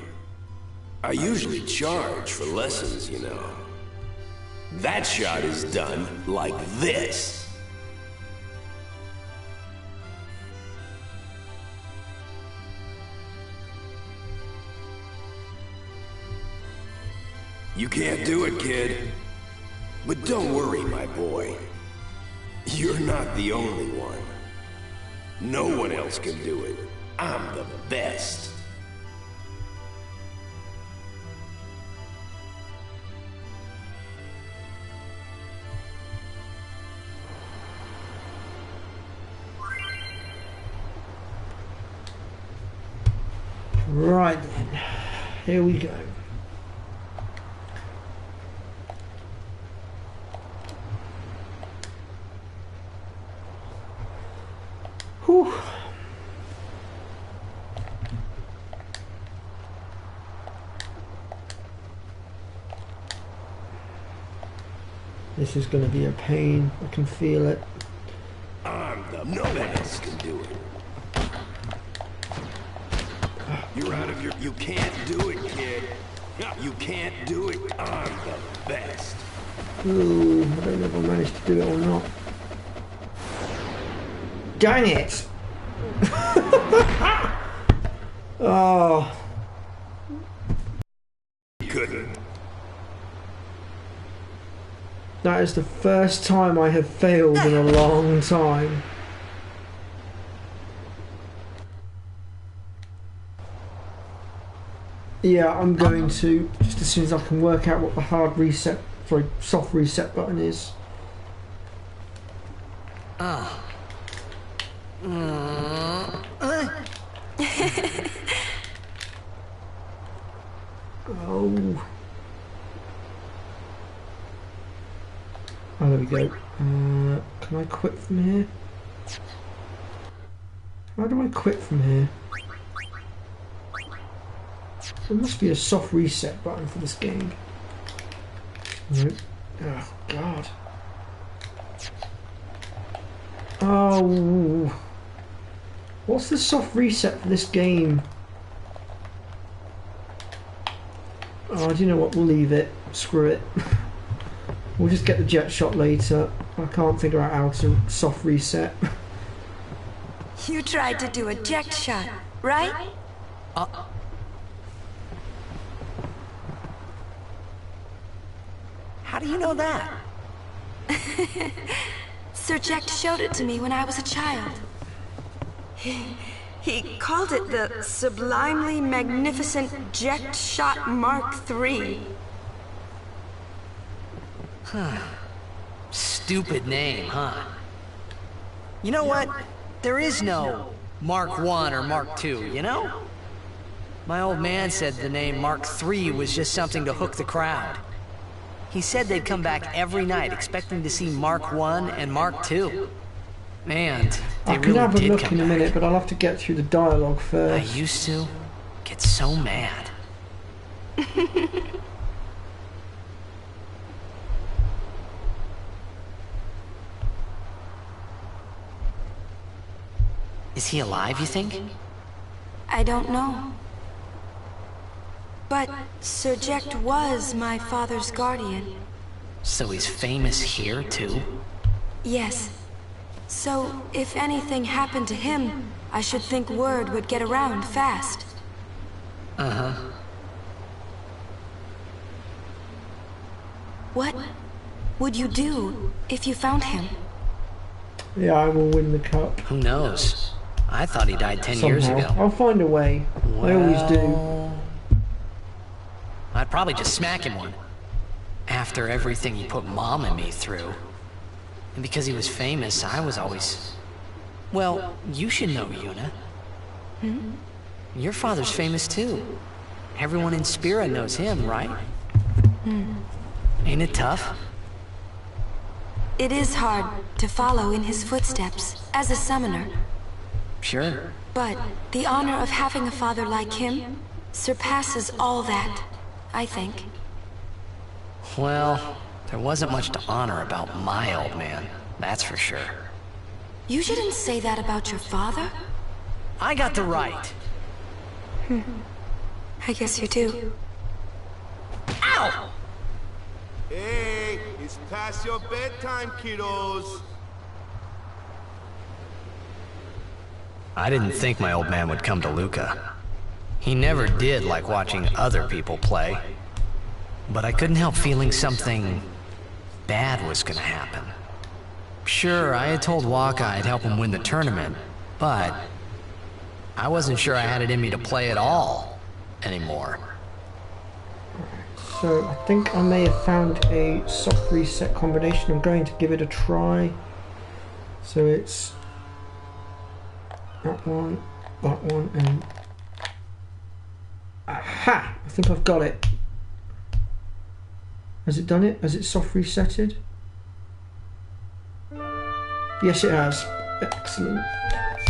I usually charge for lessons, you know. That shot is done like this. You can't do it, kid. But don't worry, my boy. You're not the only one. No one else can do it. I'm the best. Right then, here we go. Whew. This is going to be a pain. I can feel it. I'm the no one else can do it. You're out of your... You can't do it, kid. You can't do it. I'm the best. Ooh, I don't know if I managed to do it or not. Dang it! Oh. You couldn't. That is the first time I have failed in a long time. Yeah, I'm going to, just as soon as I can work out what the soft reset button is. Oh. Oh. Oh, there we go. Can I quit from here? How do I quit from here? There must be a soft reset button for this game. Right. Oh, God. Oh. What's the soft reset for this game? Oh, do you know what? We'll leave it. Screw it. We'll just get the jet shot later. I can't figure out how to soft reset. You tried to do a jet shot, right? How do you know that? Sir Jack showed it to me when I was a child. He called it the Sublimely Magnificent Jet Shot Mark III. Huh. Stupid name, huh? You know what? There is no Mark I or Mark II, you know? My old man said the name Mark III was just something to hook the crowd. He said they'd come back every night expecting to see Mark I and Mark II. And they I can really have a did look come in a back. minute, but I'll have to get through the dialogue I first. used to get so mad. Is he alive, you think? I don't know. But Sir Jack was my father's guardian. So he's famous here, too? Yes. So, if anything happened to him, I should think word would get around fast. Uh-huh. What would you do if you found him? Yeah, I will win the cup. Who knows? I thought he died 10 years Somehow. ago. I'll find a way. I always do. I'd probably just smack him one. After everything he put Mom and me through. And because he was famous, I was always... Well, you should know, Yuna. Hmm? Your father's famous too. Everyone in Spira knows him, right? Hmm. Ain't it tough? It is hard to follow in his footsteps as a summoner. Sure. But the honor of having a father like him surpasses all that, I think. Well, there wasn't much to honor about my old man, that's for sure. You shouldn't say that about your father. I got the right. I guess you do. Ow! Hey, it's past your bedtime, kiddos. I didn't think my old man would come to Luca. He never did like watching other people play. But I couldn't help feeling something bad was gonna happen. Sure, I had told Waka I'd help him win the tournament, but I wasn't sure I had it in me to play at all anymore. So I think I may have found a soft reset combination. I'm going to give it a try. So it's that one, and... Aha! I think I've got it. Has it done it? Has it soft resetted? Yes, it has. Excellent.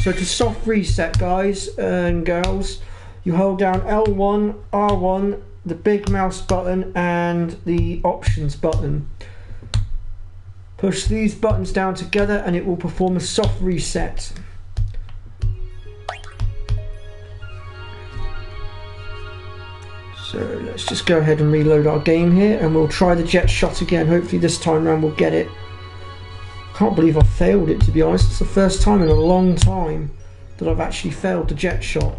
So to soft reset, guys and girls, you hold down L1, R1, the big mouse button, and the options button. Push these buttons down together and it will perform a soft reset. So let's just go ahead and reload our game here and we'll try the jet shot again. Hopefully this time around we'll get it. Can't believe I failed it, to be honest. It's the first time in a long time that I've actually failed the jet shot.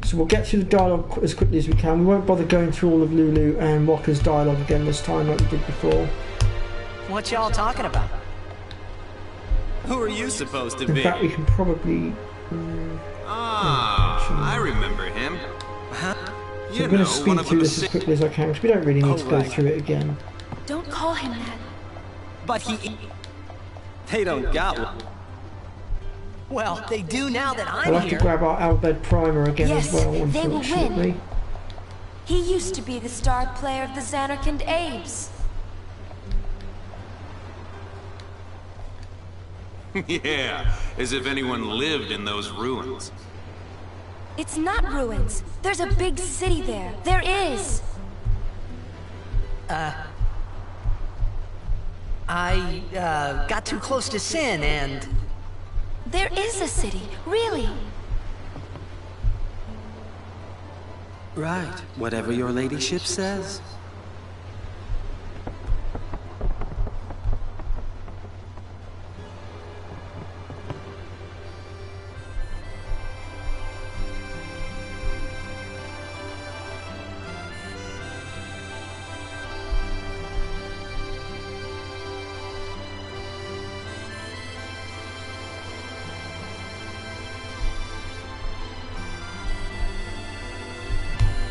So we'll get through the dialogue as quickly as we can. We won't bother going through all of Lulu and Waka's dialogue again this time like we did before. What y'all talking about? Who are you supposed to In be? fact, we can probably... I remember him. Huh? So I'm going to speed through this as quickly as I can because we don't really need to go through it again. Don't call him that. But they don't got one. Well, they do now that I'm We'll have here. to grab our Albed Primer again Yes, as well, they will unfortunately. win. He used to be the star player of the Xanarkand Abes. Yeah, as if anyone lived in those ruins. It's not ruins. There's a big city there. There is. I got too close to Sin and... There is a city, really. Right, whatever your ladyship says.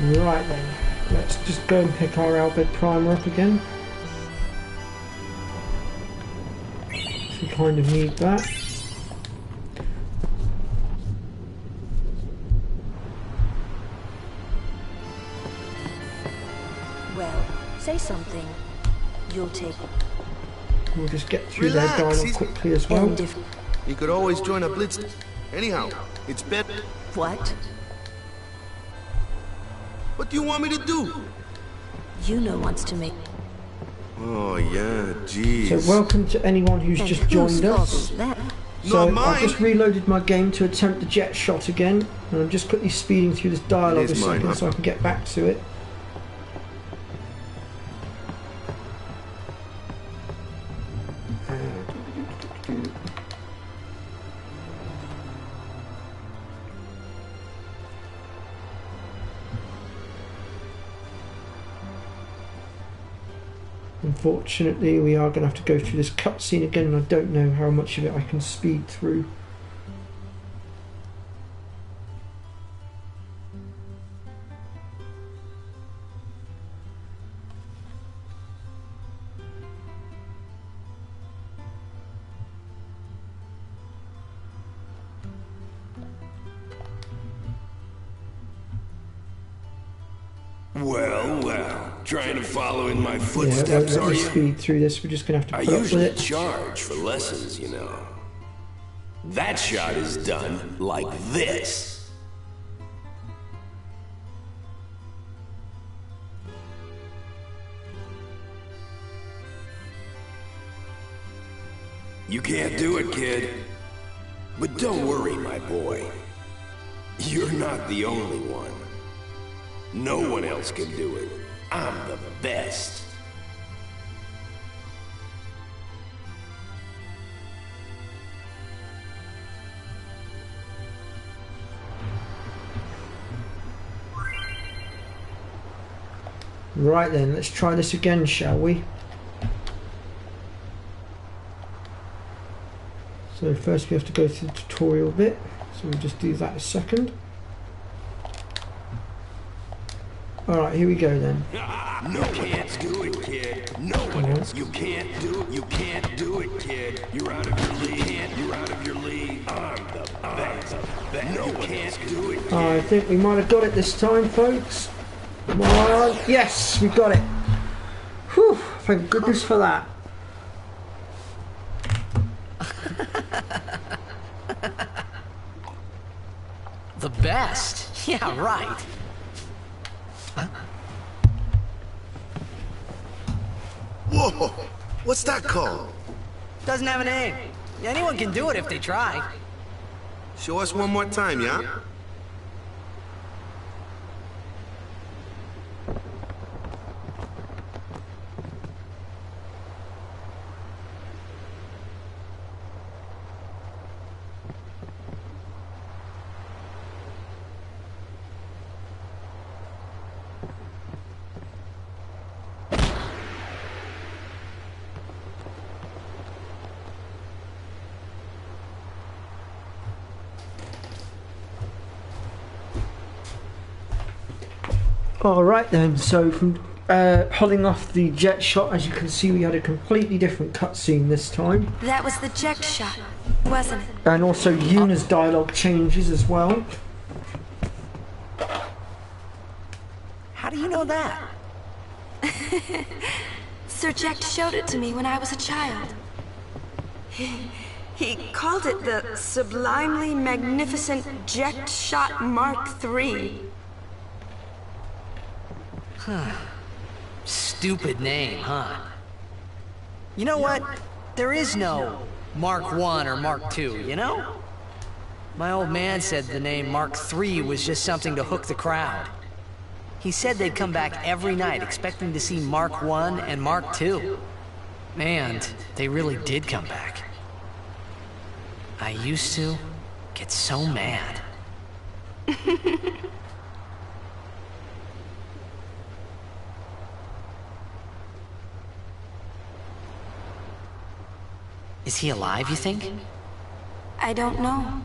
Right then, let's just go and pick our Albert Primer up again. We kind of need that. Well, say something. You'll take... We'll just get through their dialogue quickly as well. You could always join a blitz. Anyhow, it's better. What? What do you want me to do? Yuno wants to make... Oh, yeah, jeez. So welcome to anyone who's just joined us. So I've just reloaded my game to attempt the jet shot again. And I'm just quickly speeding through this dialogue a second so I can get back to it. Unfortunately, we are going to have to go through this cutscene again, and I don't know how much of it I can speed through. Well, trying to follow in my Yeah, footsteps, let are me you? speed through this. We're just going to have I to put up with usually it. charge for lessons, you know. That shot is done like this. You can't do it, kid. But don't worry, my boy. You're not the only one. No one else can do it. I'm the best. Right then, let's try this again, shall we? So first we have to go through the tutorial bit. So we'll just do that a second. Alright, here we go then. No one else do it, kid. No one else. You can't do it. You can't do it, kid. You're out of your league. You're out of your league. I'm the best. No one can't do it, kid. I think we might have got it this time, folks. Come on. Yes, we got it. Whew, thank goodness for that. The best? Yeah, right. Huh? Whoa! What's that called? Doesn't have a name. Anyone can do it if they try. Show us one more time, yeah? Alright then, so from pulling off the jet shot, as you can see we had a completely different cutscene this time. That was the jet shot, wasn't it? And also Yuna's dialogue changes as well. How do you know that? Sir Jack showed it to me when I was a child. He called it the Sublimely Magnificent Jet Shot Mark III. Huh. Stupid name, huh? You know what? There is no Mark I or Mark II, you know? My old man said the name Mark III was just something to hook the crowd. He said they'd come back every night expecting to see Mark I and Mark II. And they really did come back. I used to get so mad. Is he alive, you think? I don't know.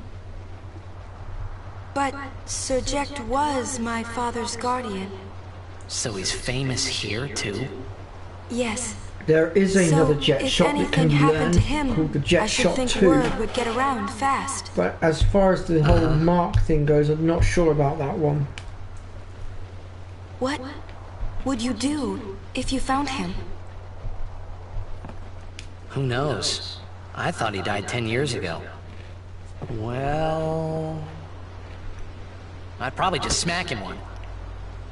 But Surject was my father's guardian. So he's famous here, too? Yes. There is another jet if shot that can anything be happened to learned him, called the Jet I should Shot think 2. word would get around fast. But as far as the whole Mark thing goes, I'm not sure about that one. What would you do if you found him? Who knows? I thought he died 10 years ago. Well... I'd probably just smack him one.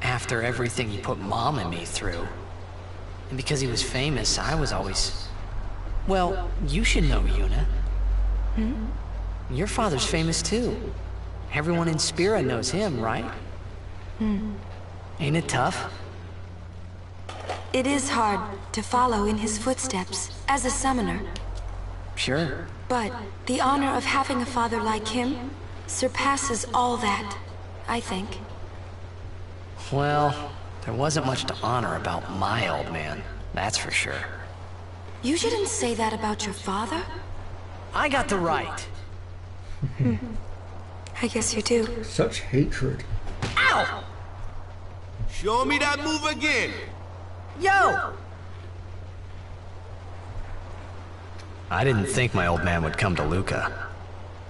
After everything he put Mom and me through. And because he was famous, I was always... Well, you should know, Yuna. Hmm? Your father's famous too. Everyone in Spira knows him, right? Ain't it tough? It is hard to follow in his footsteps as a summoner. Sure. But the honor of having a father like him surpasses all that, I think. Well, there wasn't much to honor about my old man, that's for sure. You shouldn't say that about your father. I got the right. I guess you do. Such hatred. Ow! Show me that move again. Yo! I didn't think my old man would come to Luca.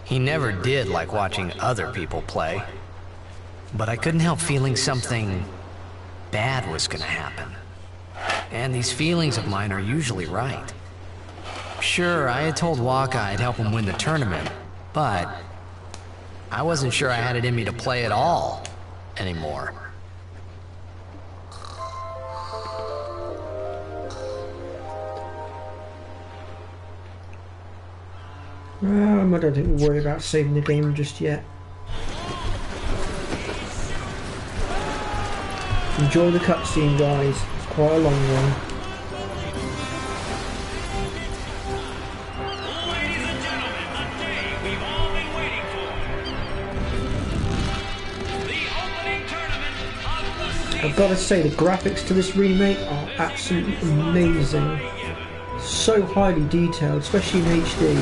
He never did like watching other people play. But I couldn't help feeling something bad was gonna happen. And these feelings of mine are usually right. Sure, I had told Waka I'd help him win the tournament, but I wasn't sure I had it in me to play at all anymore. I don't think we'll worry about saving the game just yet. Enjoy the cutscene, guys. It's quite a long one. Ladies and gentlemen, the day we've all been waiting for. The opening tournament of the season. I've got to say, the graphics to this remake are absolutely amazing. So highly detailed, especially in HD.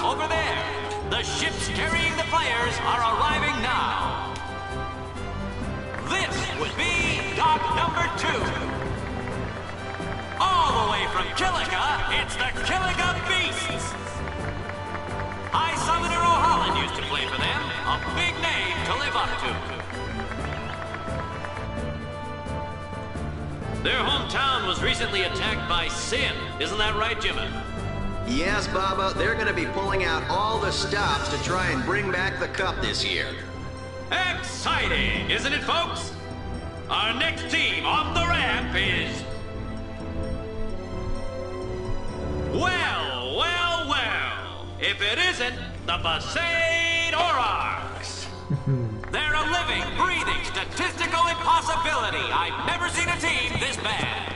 Over there, the ships carrying the players are arriving now. This would be dock number 2. All the way from Killiga, it's the Killiga Beasts. High Summoner O'Holland used to play for them, a big name to live up to. Their hometown was recently attacked by Sin, isn't that right, Jimmy? Yes, Baba, they're going to be pulling out all the stops to try and bring back the cup this year. Exciting, isn't it, folks? Our next team on the ramp is... Well, well, well. If it isn't the Besaid Aurochs. They're a living, breathing, statistical impossibility. I've never seen a team this bad.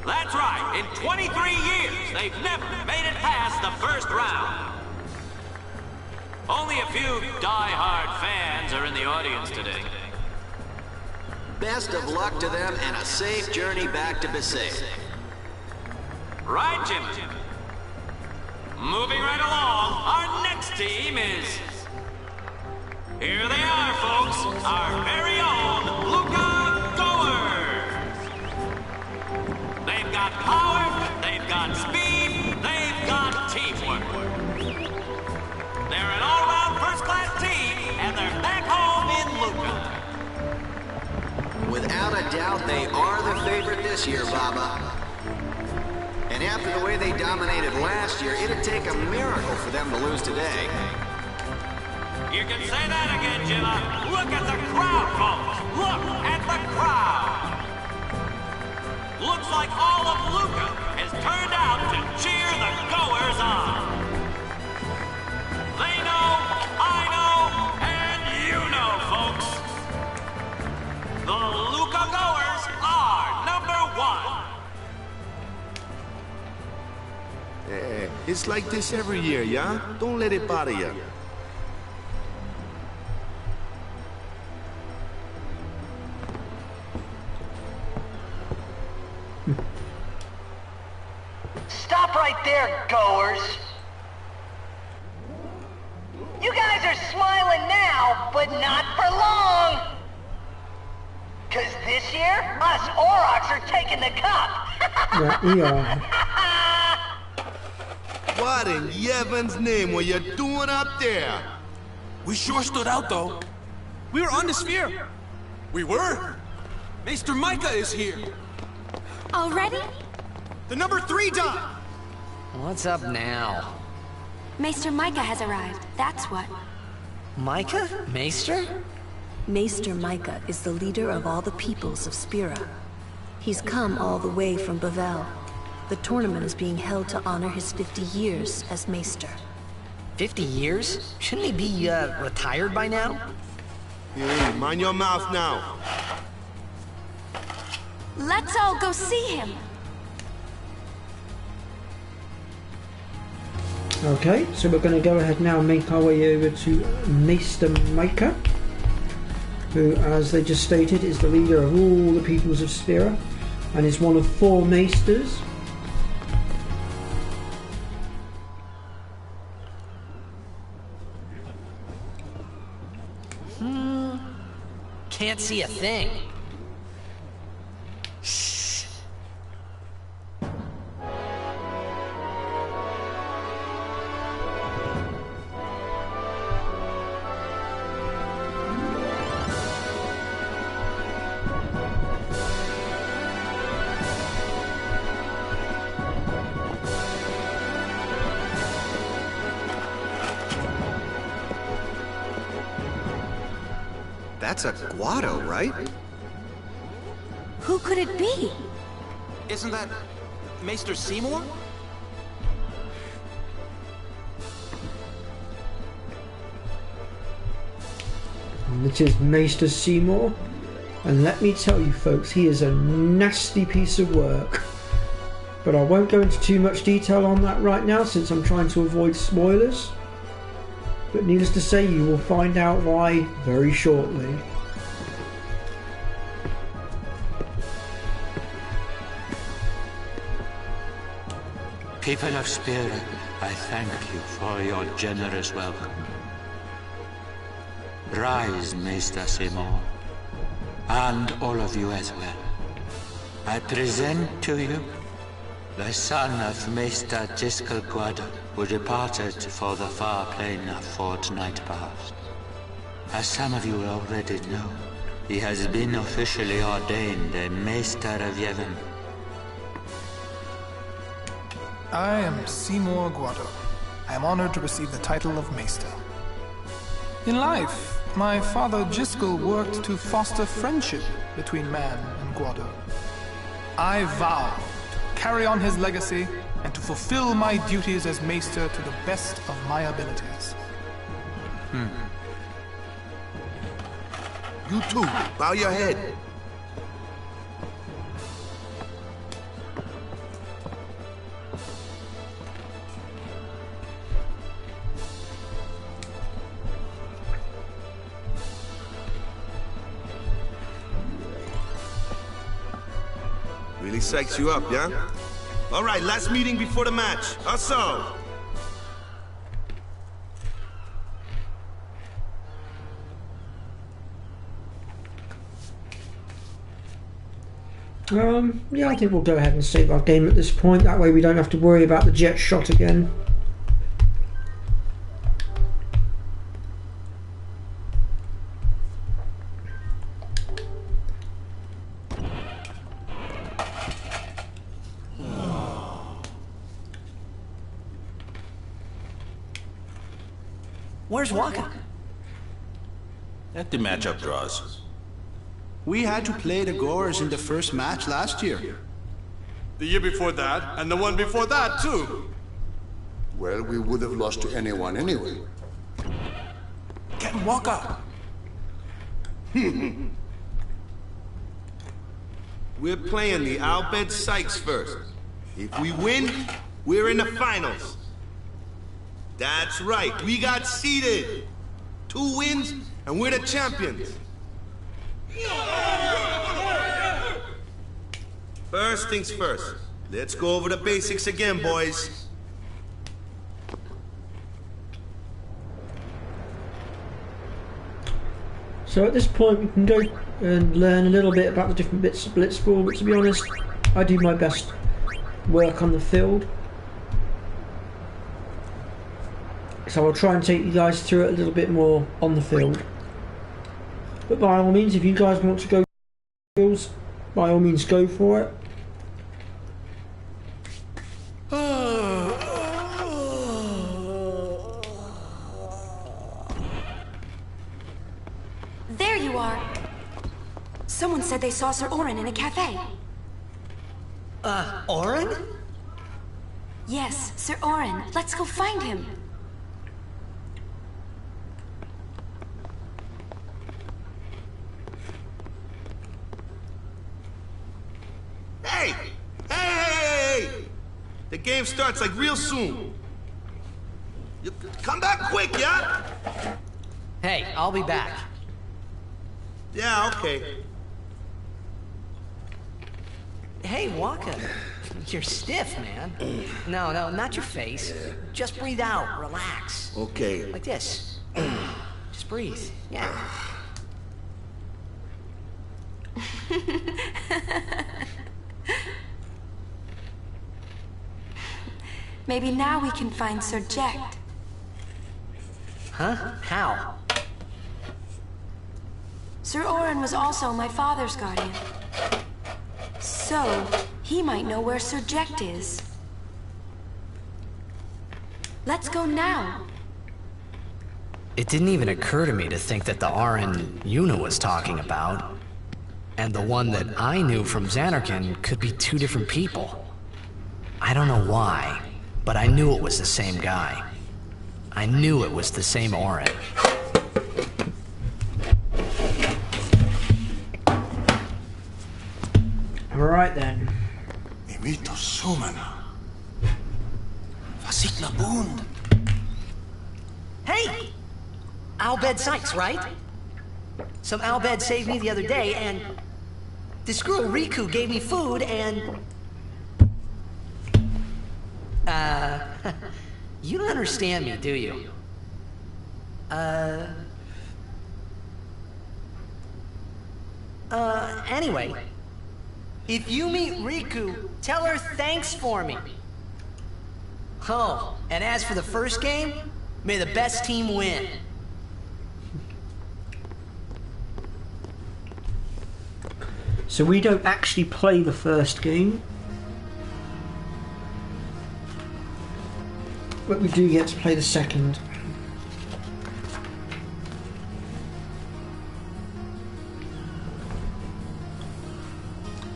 That's right, in 23 years, they've never made it past the first round. Only a few die-hard fans are in the audience today. Best of luck to them and a safe journey back to Besaid. Right, Jim? Moving right along, our next team is... Here they are, folks, our very own Luca Goers. They've got power, they've got speed, they've got teamwork. They're an all-round first-class team, and they're back home in Luca. they are the favorite this year, Baba. And after the way they dominated last year, it'd take a miracle for them to lose today. You can say that again, Jimma. Look at the crowd, folks. Look at the crowd. Looks like all of Luca has turned out to cheer the goers on. They know, I know, and you know, folks. The Luca goers are #1. Yeah, it's like this every year, yeah? Don't let it bother you. Stop right there, goers! You guys are smiling now, but not for long! 'Cause this year, us Aurochs are taking the cup! Yeah, we are. What in Yevon's name were you doing up there? We sure stood out, though. We were on the sphere. We were. Maester Micah is here. Already? The number 3 dot. What's up now? Maester Micah has arrived, that's what. Micah? Maester? Maester Micah is the leader of all the peoples of Spira. He's come all the way from Bavel. The tournament is being held to honor his 50 years as Maester. 50 years? Shouldn't he be, retired by now? Hey, mind your mouth now. Let's all go see him. Okay, so we're going to go ahead now and make our way over to Maester Micah, who, as they just stated, is the leader of all the peoples of Spira and is one of 4 Maesters. Can't see a thing. That's a Guado, right? Who could it be? Isn't that Maester Seymour? It is Maester Seymour, and let me tell you folks, he is a nasty piece of work. But I won't go into too much detail on that right now since I'm trying to avoid spoilers. But needless to say, you will find out why very shortly. People of Spira, I thank you for your generous welcome. Rise, Maester Seymour, and all of you as well. I present to you the son of Maester Jiskel Guado, who departed for the far plain a fortnight past. As some of you already know, he has been officially ordained a Maester of Yevon. I am Seymour Guado. I am honored to receive the title of Maester. In life, my father Jiskel worked to foster friendship between man and Guado. I vow to carry on his legacy and to fulfill my duties as Maester to the best of my abilities. You too, bow your head. Really psychs you up, yeah? All right, last meeting before the match. Also. Yeah, I think we'll go ahead and save our game at this point. That way we don't have to worry about the jet shot again. Where's Waka? Let the matchup draws. We had to play the Gorers in the first match last year. The year before that, and the one before that, too. Well, we would have lost to anyone anyway. Get Waka! We're playing the Albed Sykes first. If we win, we're in the finals. That's right, we got seeded. 2 wins, and we're the champions. First things first. Let's go over the basics again, boys. So at this point we can go and learn a little bit about the different bits of Blitzball, but to be honest, I do my best work on the field. So I'll try and take you guys through it a little bit more on the field. But by all means, if you guys want to go fields, by all means go for it. There you are. Someone said they saw Sir Orin in a cafe. Orin? Yes, Sir Orin. Let's go find him. Hey! Hey! The game starts like real soon. You come back quick, yeah? Hey, I'll be back. Yeah, okay. Hey, Waka. You're stiff, man. No, not your face. Just breathe out. Relax. Okay. Like this. Just breathe. Yeah. Maybe now we can find Sir Jekt. Huh? How? Sir Orin was also my father's guardian. So, he might know where Sir Jekt is. Let's go now. It didn't even occur to me to think that the Arin Yuna was talking about, and the one that I knew from Xanarkand could be 2 different people. I don't know why, but I knew it was the same guy. I knew it was the same Orin. Alright then. Imito Sumana. Vasit Labund. Hey! Albed Sykes, right? Some Albed saved me the other day, and this girl Riku gave me food, and you don't understand me, do you? Anyway, if you meet Riku, tell her thanks for me. Oh, and as for the first game, may the best team win. So we don't actually play the first game, but we do get to play the second.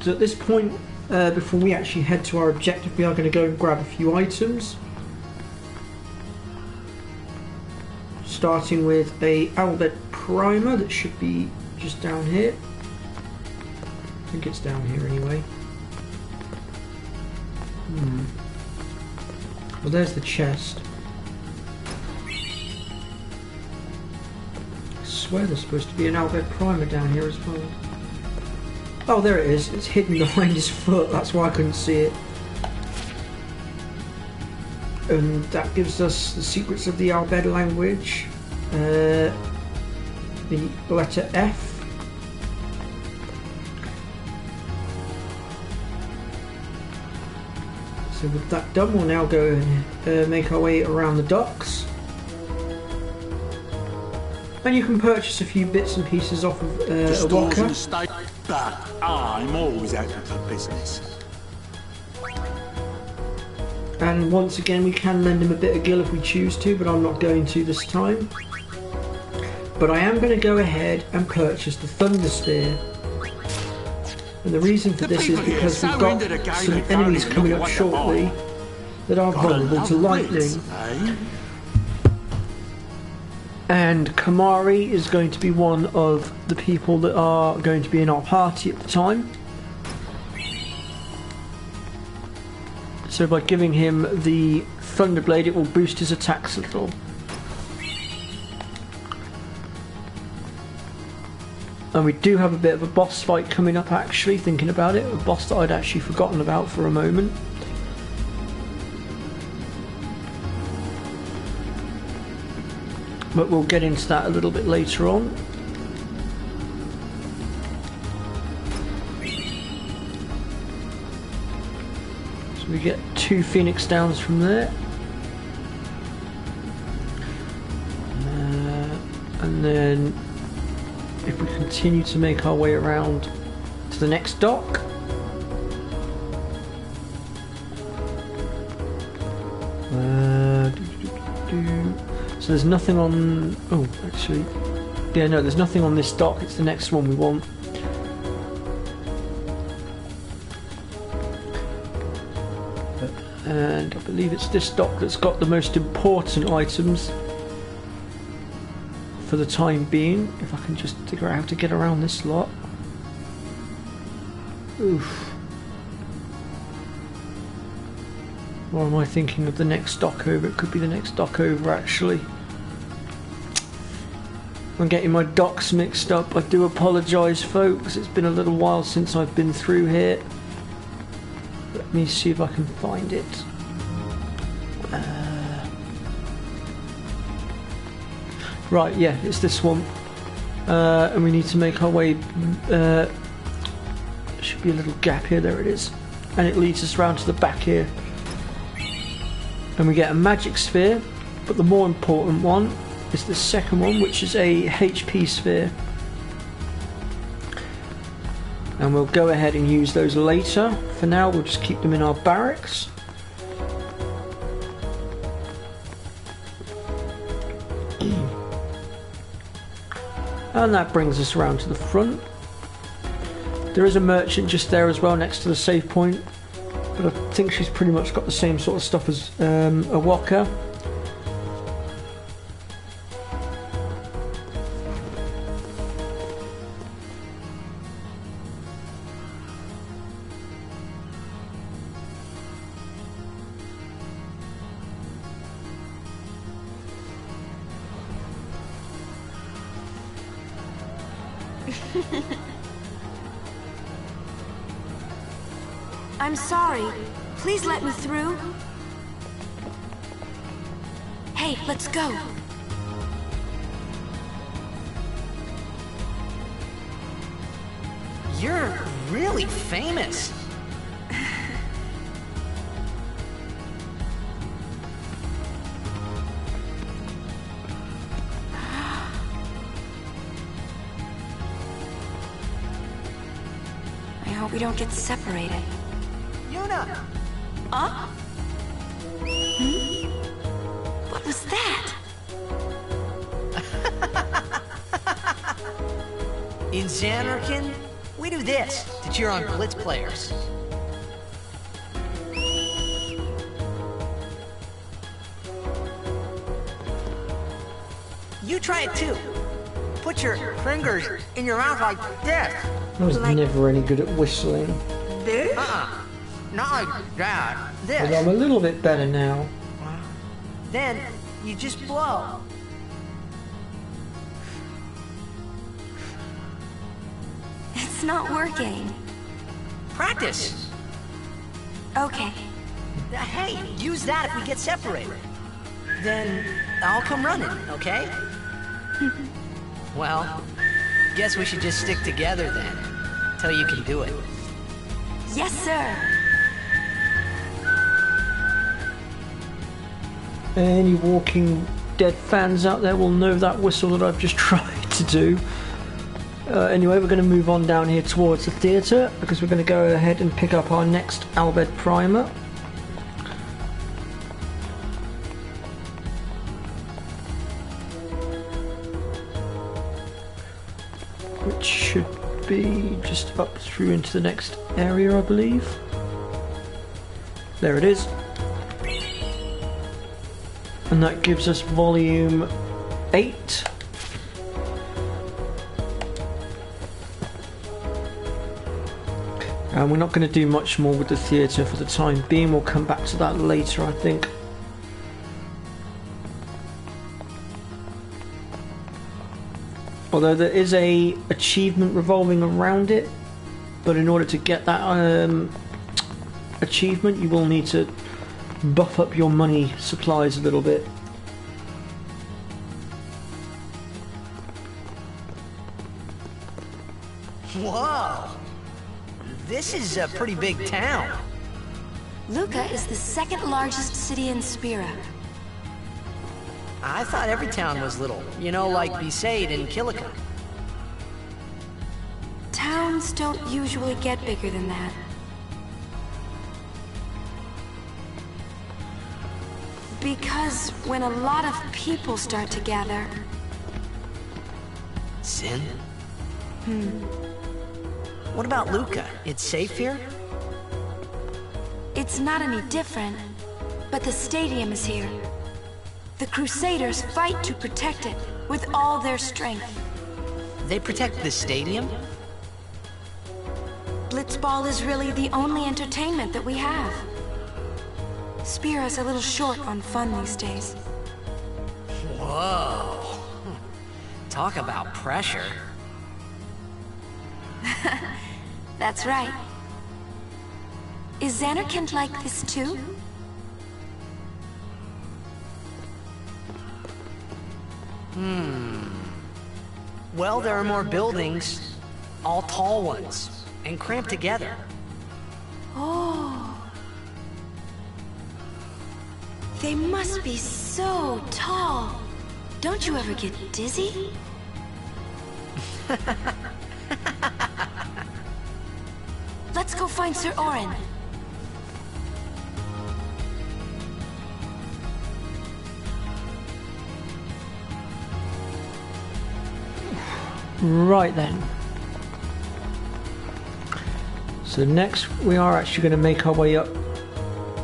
So at this point, before we actually head to our objective, we are going to go and grab a few items. Starting with a Albed primer that should be just down here. I think it's down here anyway. Well, there's the chest. I swear there's supposed to be an Albed primer down here as well. Oh, there it is. It's hidden behind his foot. That's why I couldn't see it. And that gives us the secrets of the Albed language. The letter F. So with that done, we'll now go and make our way around the docks. And you can purchase a few bits and pieces off of The Waka. stores in the state back. I'm always out for business. And once again, we can lend him a bit of gil if we choose to, but I'm not going to this time. But I am going to go ahead and purchase the Thunder Spear. And the reason for this is because we've got some enemies coming up shortly that are vulnerable to lightning. And Kamari is going to be one of the people that are going to be in our party at the time. So by giving him the Thunderblade, it will boost his attacks a little. And we do have a bit of a boss fight coming up, actually, thinking about it. A boss that I'd actually forgotten about for a moment. But we'll get into that a little bit later on. So we get 2 Phoenix Downs from there. And then if we continue to make our way around to the next dock. So there's nothing on... Oh, actually... Yeah, no, there's nothing on this dock. It's the next one we want. And I believe it's this dock that's got the most important items for the time being. If I can just figure out how to get around this lot. Oof. Or am I thinking of the next dock over? It could be the next dock over, actually. I'm getting my docks mixed up. I do apologise, folks. It's been a little while since I've been through here. Let me see if I can find it. Right, yeah, it's this one. And we need to make our way... there should be a little gap here. There it is. And it leads us round to the back here. And we get a magic sphere, but the more important one is the second one, which is a HP sphere. And we'll go ahead and use those later. For now, we'll just keep them in our barracks. And that brings us around to the front. There is a merchant just there as well, next to the save point. But I think she's pretty much got the same sort of stuff as a Walker. I'm sorry. Please let me through. Hey, let's go. You're really famous. I hope we don't get separated. Yuna! Huh? Hmm? What was that? In Zanarkand, we do this to cheer on Blitz players. You try it too. Put your fingers in your mouth like this. I was never any good at whistling. This? Not like that. This. But I'm a little bit better now. Then you just blow. It's not working. Practice. Okay. Hey, use that if we get separated. Then I'll come running, okay? Well, guess we should just stick together then, till you can do it. Yes, sir. Any Walking Dead fans out there will know that whistle that I've just tried to do. Anyway, we're going to move on down here towards the theatre, because we're going to go ahead and pick up our next Albed Primer. which should be just up through into the next area, I believe. There it is. And that gives us volume 8. And we're not going to do much more with the theatre for the time being. We'll come back to that later, I think. Although there is a achievement revolving around it, but in order to get that achievement, you will need to buff up your money supplies a little bit. Whoa! This is a pretty big town. Luca is the second largest city in Spira. I thought every town was little. You know, like Besaid and Killica. Towns don't usually get bigger than that. Because when a lot of people start to gather... Sin? What about Luca? It's safe here? It's not any different, but the stadium is here. The Crusaders fight to protect it with all their strength. They protect the stadium? Blitzball is really the only entertainment that we have. Spira's a little short on fun these days. Whoa. Talk about pressure. That's right. Is Xanarkand like this too? Well, there are more buildings, all tall ones, and cramped together. Oh. They must be so tall. Don't you ever get dizzy? Let's go find Sir Orin. Right then. So next we are actually going to make our way up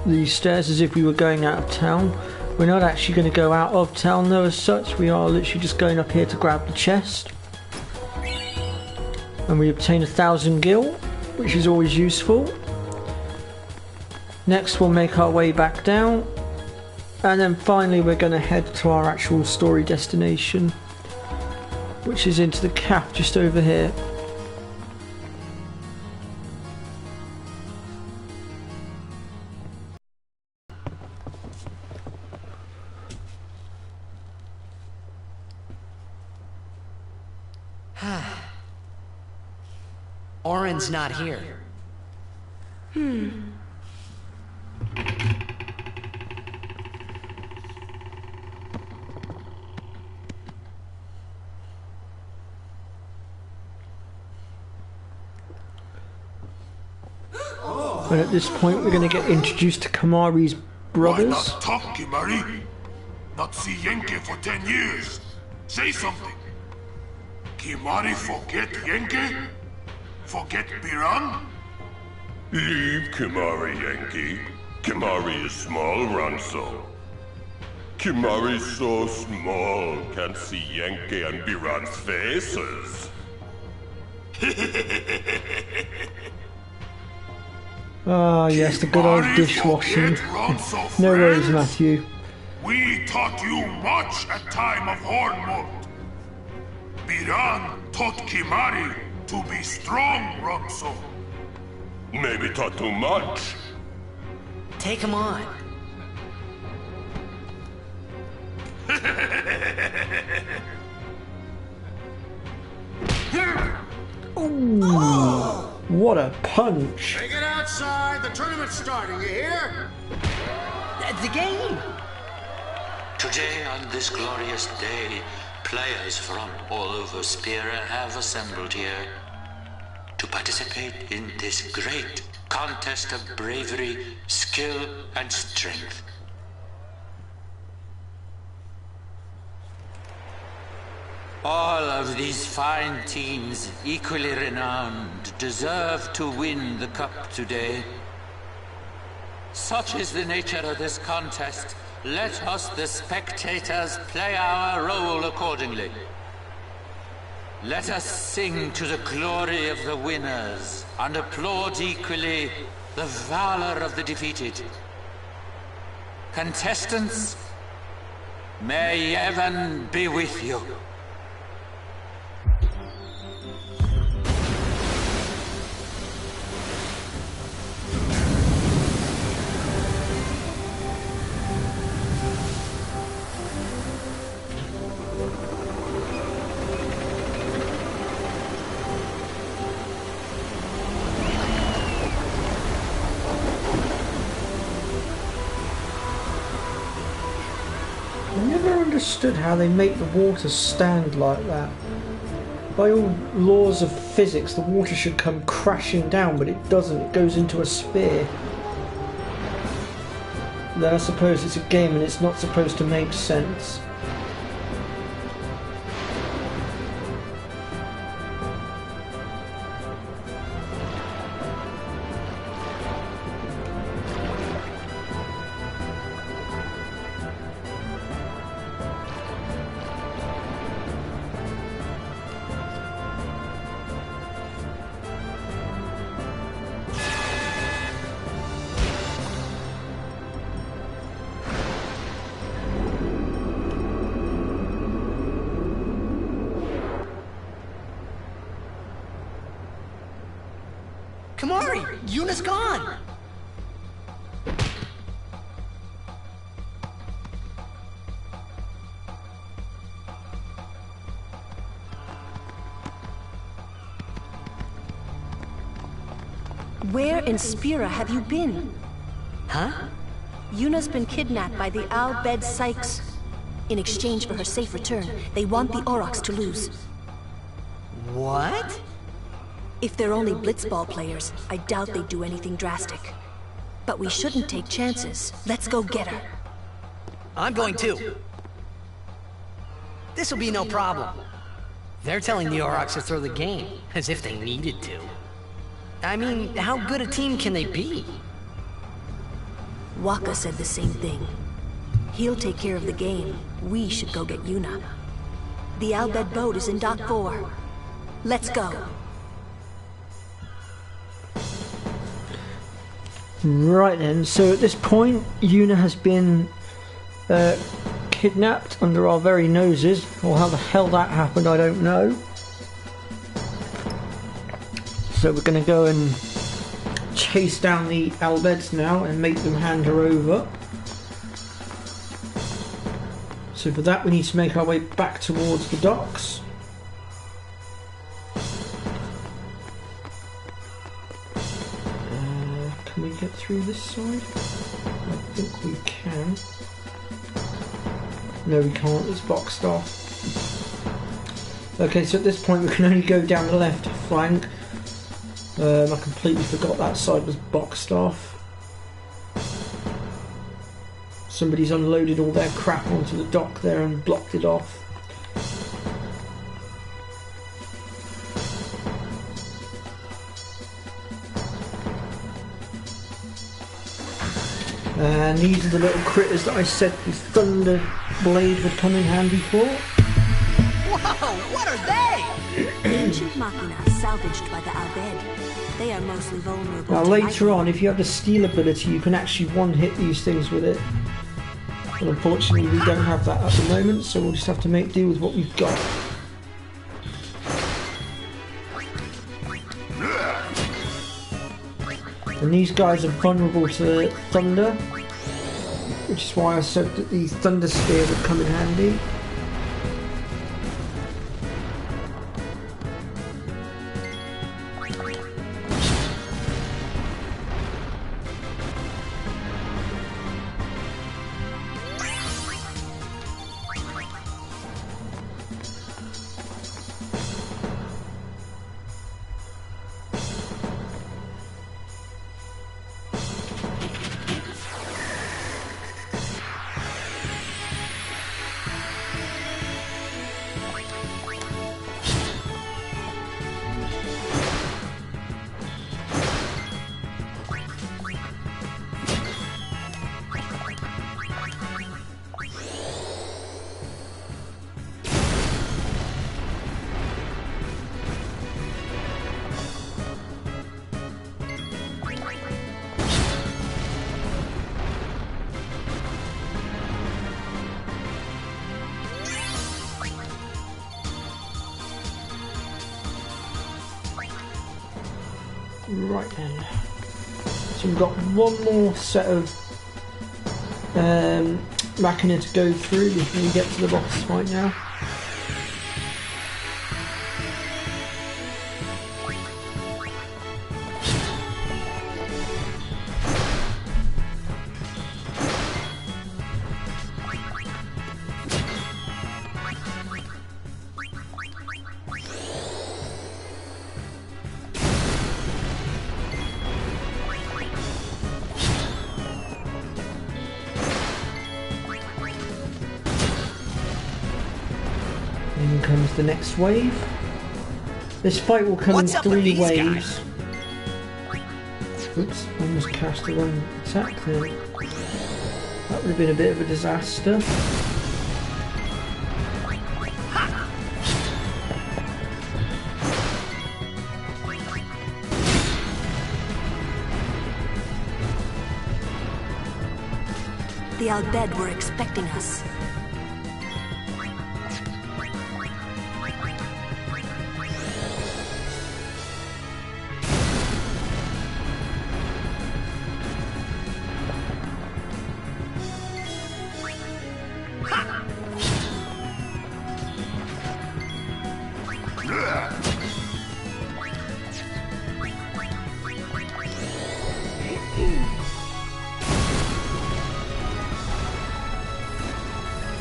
these stairs as if we were going out of town. We're not actually going to go out of town though as such. We are literally just going up here to grab the chest. And we obtain 1,000 gil, which is always useful. Next we'll make our way back down. And then finally we're going to head to our actual story destination, which is into the cap just over here. Orin's not here. And at this point we're going to get introduced to Kimahri's brothers. Why not talk, Kimahri? Not see Yenke for 10 years. Say something. Kimahri forget Yenke? Forget Biran? Leave Kimahri, Yankee. Kimahri is small, Ranso. Kimahri's so small, can't see Yankee and Biran's faces. Ah, yes, the good old dishwashing. No worries, Matthew. We taught you much at time of Hornmold. Biran taught Kimahri to be strong, Ranso. Maybe taught too much. Take him on. Ooh, what a punch. Take it outside. The tournament's starting, you hear? The game. Today, on this glorious day, players from all over Spira have assembled here to participate in this great contest of bravery, skill, and strength. All of these fine teams, equally renowned, deserve to win the cup today. Such is the nature of this contest. Let us, the spectators, play our role accordingly. Let us sing to the glory of the winners, and applaud equally the valor of the defeated. Contestants, may heaven be with you. Understood how they make the water stand like that. By all laws of physics, the water should come crashing down, but it doesn't. It goes into a sphere. Then I suppose it's a game and it's not supposed to make sense. Kimari, Yuna's gone! Where in Spira have you been? Huh? Yuna's been kidnapped by the Al Bhed Sykes. In exchange for her safe return, they want the Aurochs to lose. What? If they're only blitzball players, I doubt they'd do anything drastic. But we shouldn't take chances. Let's go get her. I'm going too. This'll be no problem. They're telling the Aurochs to throw the game, as if they needed to. I mean, how good a team can they be? Waka said the same thing. He'll take care of the game. We should go get Yuna. The Al Bhed boat is in Dock 4. Let's go. Right then, so at this point, Yuna has been kidnapped under our very noses. Or how the hell that happened, I don't know. So we're going to go and chase down the Al Bheds now and make them hand her over. So for that we need to make our way back towards the docks. Can we get through this side? I think we can. No, we can't, it's boxed off. Okay, so at this point we can only go down the left flank. I completely forgot that side was boxed off. Somebody's unloaded all their crap onto the dock there and blocked it off. And these are the little critters that I said the Thunder Blade would come in handy for. Whoa, what are they? Ancient Machina salvaged by the Al Bhed. They are mostly vulnerable. Now later on, if you have the steal ability, you can actually one-hit these things with it. But unfortunately we don't have that at the moment, so we'll just have to make do with what we've got. And these guys are vulnerable to thunder, which is why I said that the Thunder Sphere would come in handy. Right then. So we've got one more set of Machina to go through before we get to the boss fight now. In comes the next wave. This fight will come in 3 waves. Oops, almost cast the wrong attack there. That would have been a bit of a disaster. The Al-Bed were expecting us.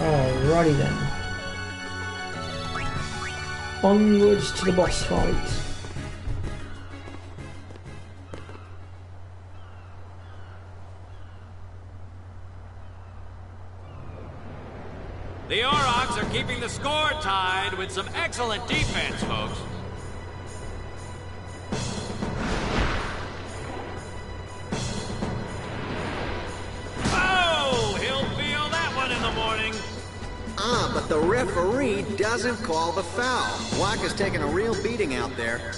Alrighty then. Onwards to the boss fight. The Aurochs are keeping the score tied with some excellent defense, folks. Oh, he'll feel that one in the morning. But the referee doesn't call the foul. Waka's taking a real beating out there.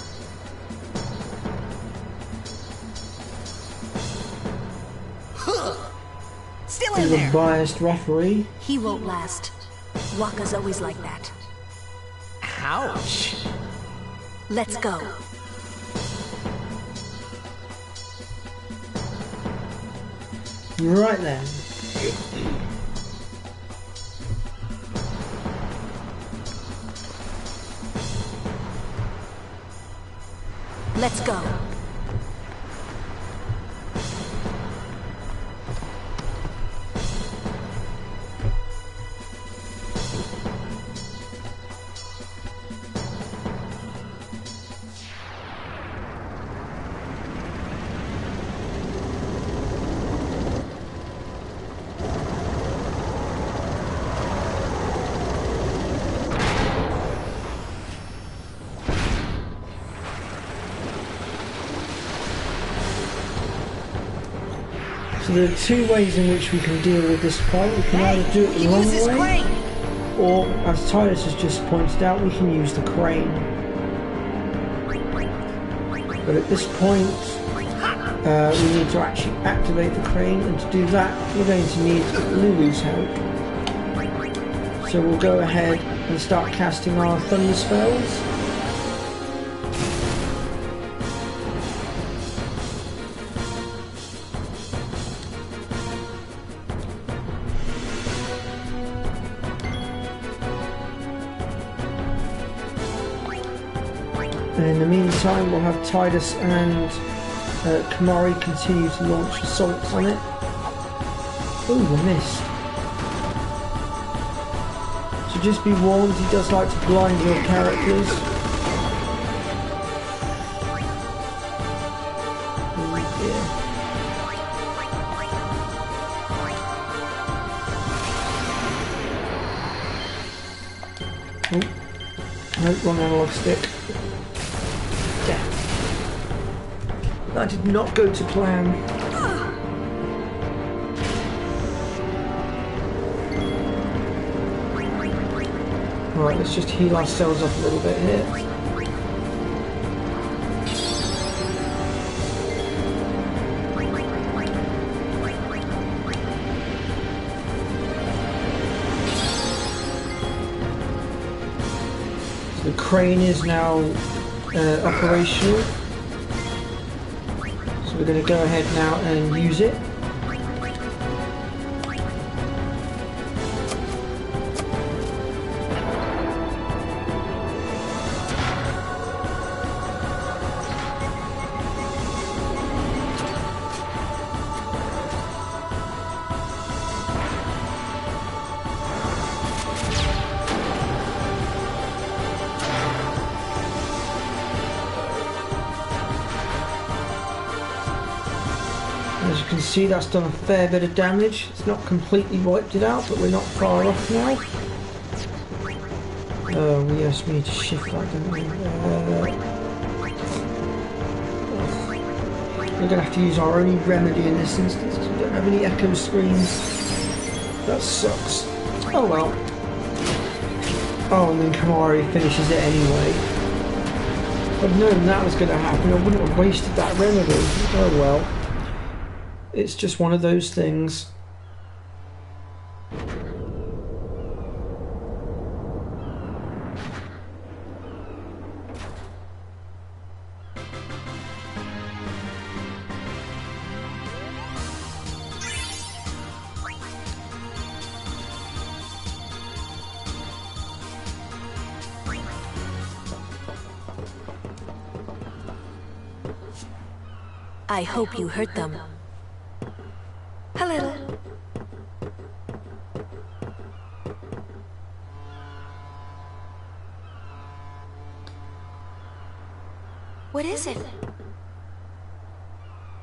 Still He's in there. a biased referee. He won't last. Waka's always like that. Ouch. Let's go. Right then. Let's go. So there are 2 ways in which we can deal with this fight. We can either do it the long way, or, as Titus has just pointed out, we can use the crane. But at this point, we need to actually activate the crane, and to do that, we're going to need Lulu's help. So we'll go ahead and start casting our thunder spells. And in the meantime, we'll have Titus and Kamari continue to launch assaults on it. Ooh, I missed. So just be warned, he does like to blind your characters. Oh dear. Oh, no, wrong analog stick. That did not go to plan. Alright, let's just heal ourselves up a little bit here. So the crane is now operational. So we're going to go ahead now and use it. As you can see, that's done a fair bit of damage. It's not completely wiped it out, but we're not far off now. Yes, we need to shift that, don't we? We're going to have to use our only remedy in this instance, because we don't have any echo screens. That sucks. Oh well. Oh, and then Kamari finishes it anyway. If I'd known that was going to happen, I wouldn't have wasted that remedy. Oh well. It's just one of those things. I hope you hurt them. A little. What is it?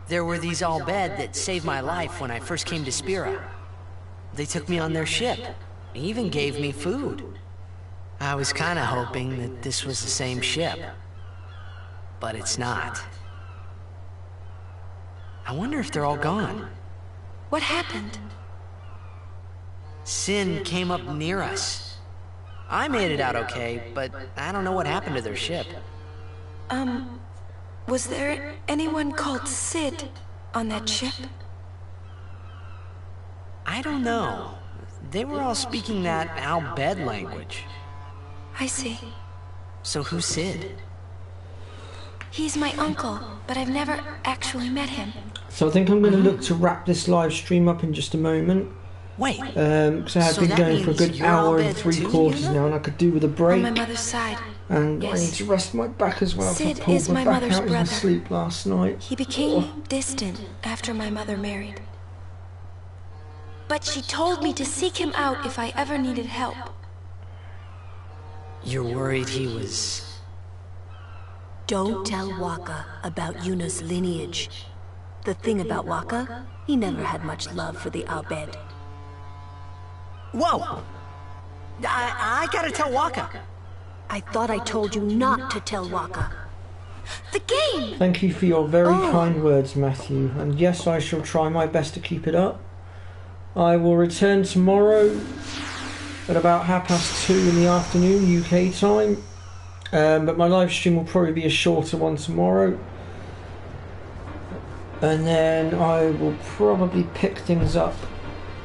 There were these Al Bhed that saved my life when I first came to Spira. They took me on their ship. They even gave me food. I was kinda hoping that this was the same ship. But it's not. I wonder if they're all gone. What happened? Sin came up near us. I made it out okay, but I don't know what happened to their ship. Was there anyone called Sid on that ship? I don't know. They were all speaking that Al Bhed language. I see. So who's Sid? He's my uncle, but I've never actually met him. So I think I'm going to look to wrap this live stream up in just a moment. Wait. Because I have been going for a good hour and 3/4 now, and I could do with a break. On my mother's side. And yes. I need to rest my back as well. Sid I pulled is my my back mother's out in my brother. sleep last night. He became distant after my mother married. But she told me to seek him out if I ever needed help. You're worried he was... Don't tell Waka about Yuna's lineage. The thing about Waka, he never had much love for the Al Bhed. Whoa! I gotta tell Waka. I thought I told you not to tell Waka. The game! Thank you for your very kind words, Matthew. And yes, I shall try my best to keep it up. I will return tomorrow at about 2:30 in the afternoon, UK time. But my live stream will probably be a shorter one tomorrow. And then I will probably pick things up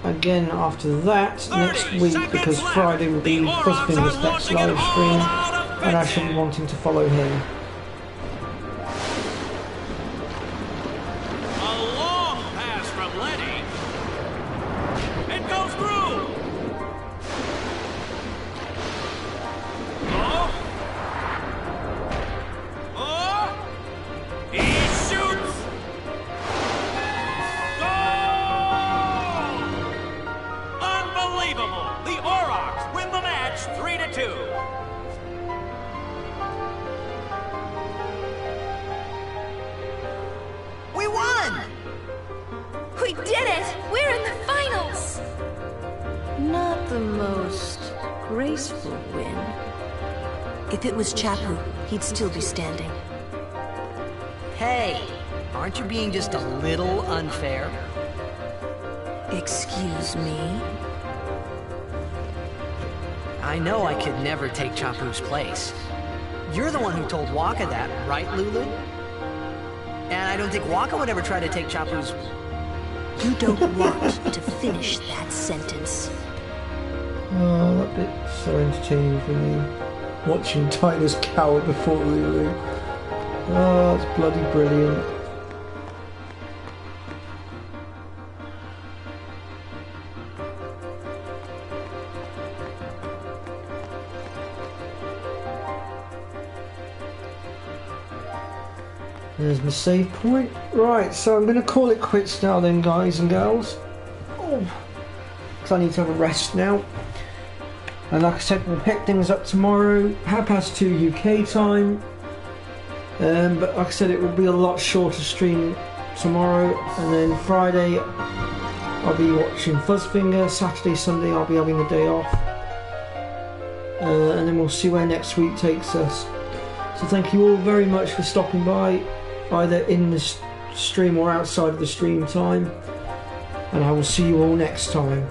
again after that next week, because Friday will be Crispin's next live stream, and I shall be wanting to follow him. A long pass from Lenny. It goes through. He shoots. Unbelievable! The Aurochs win the match 3-2. We won! We did it! We're in the finals! Not the most graceful win. If it was Chapu, he'd still be standing. Hey, aren't you being just a little unfair? Excuse me? I know I could never take Chapu's place. You're the one who told Waka that, right, Lulu? And I don't think Waka would ever try to take Chapu's... You don't want to finish that sentence. Oh, that bit's so entertaining for me. Watching Tyler's cower before Lulu. Oh, it's bloody brilliant. There's my save point. Right, so I'm going to call it quits now then, guys and girls. Because I need to have a rest now. And like I said, we'll pick things up tomorrow, 2:30 UK time. But like I said, it will be a lot shorter stream tomorrow. And then Friday, I'll be watching Fuzzfinger. Saturday, Sunday, I'll be having the day off. And then we'll see where next week takes us. So thank you all very much for stopping by, either in the stream or outside of the stream time. And I will see you all next time.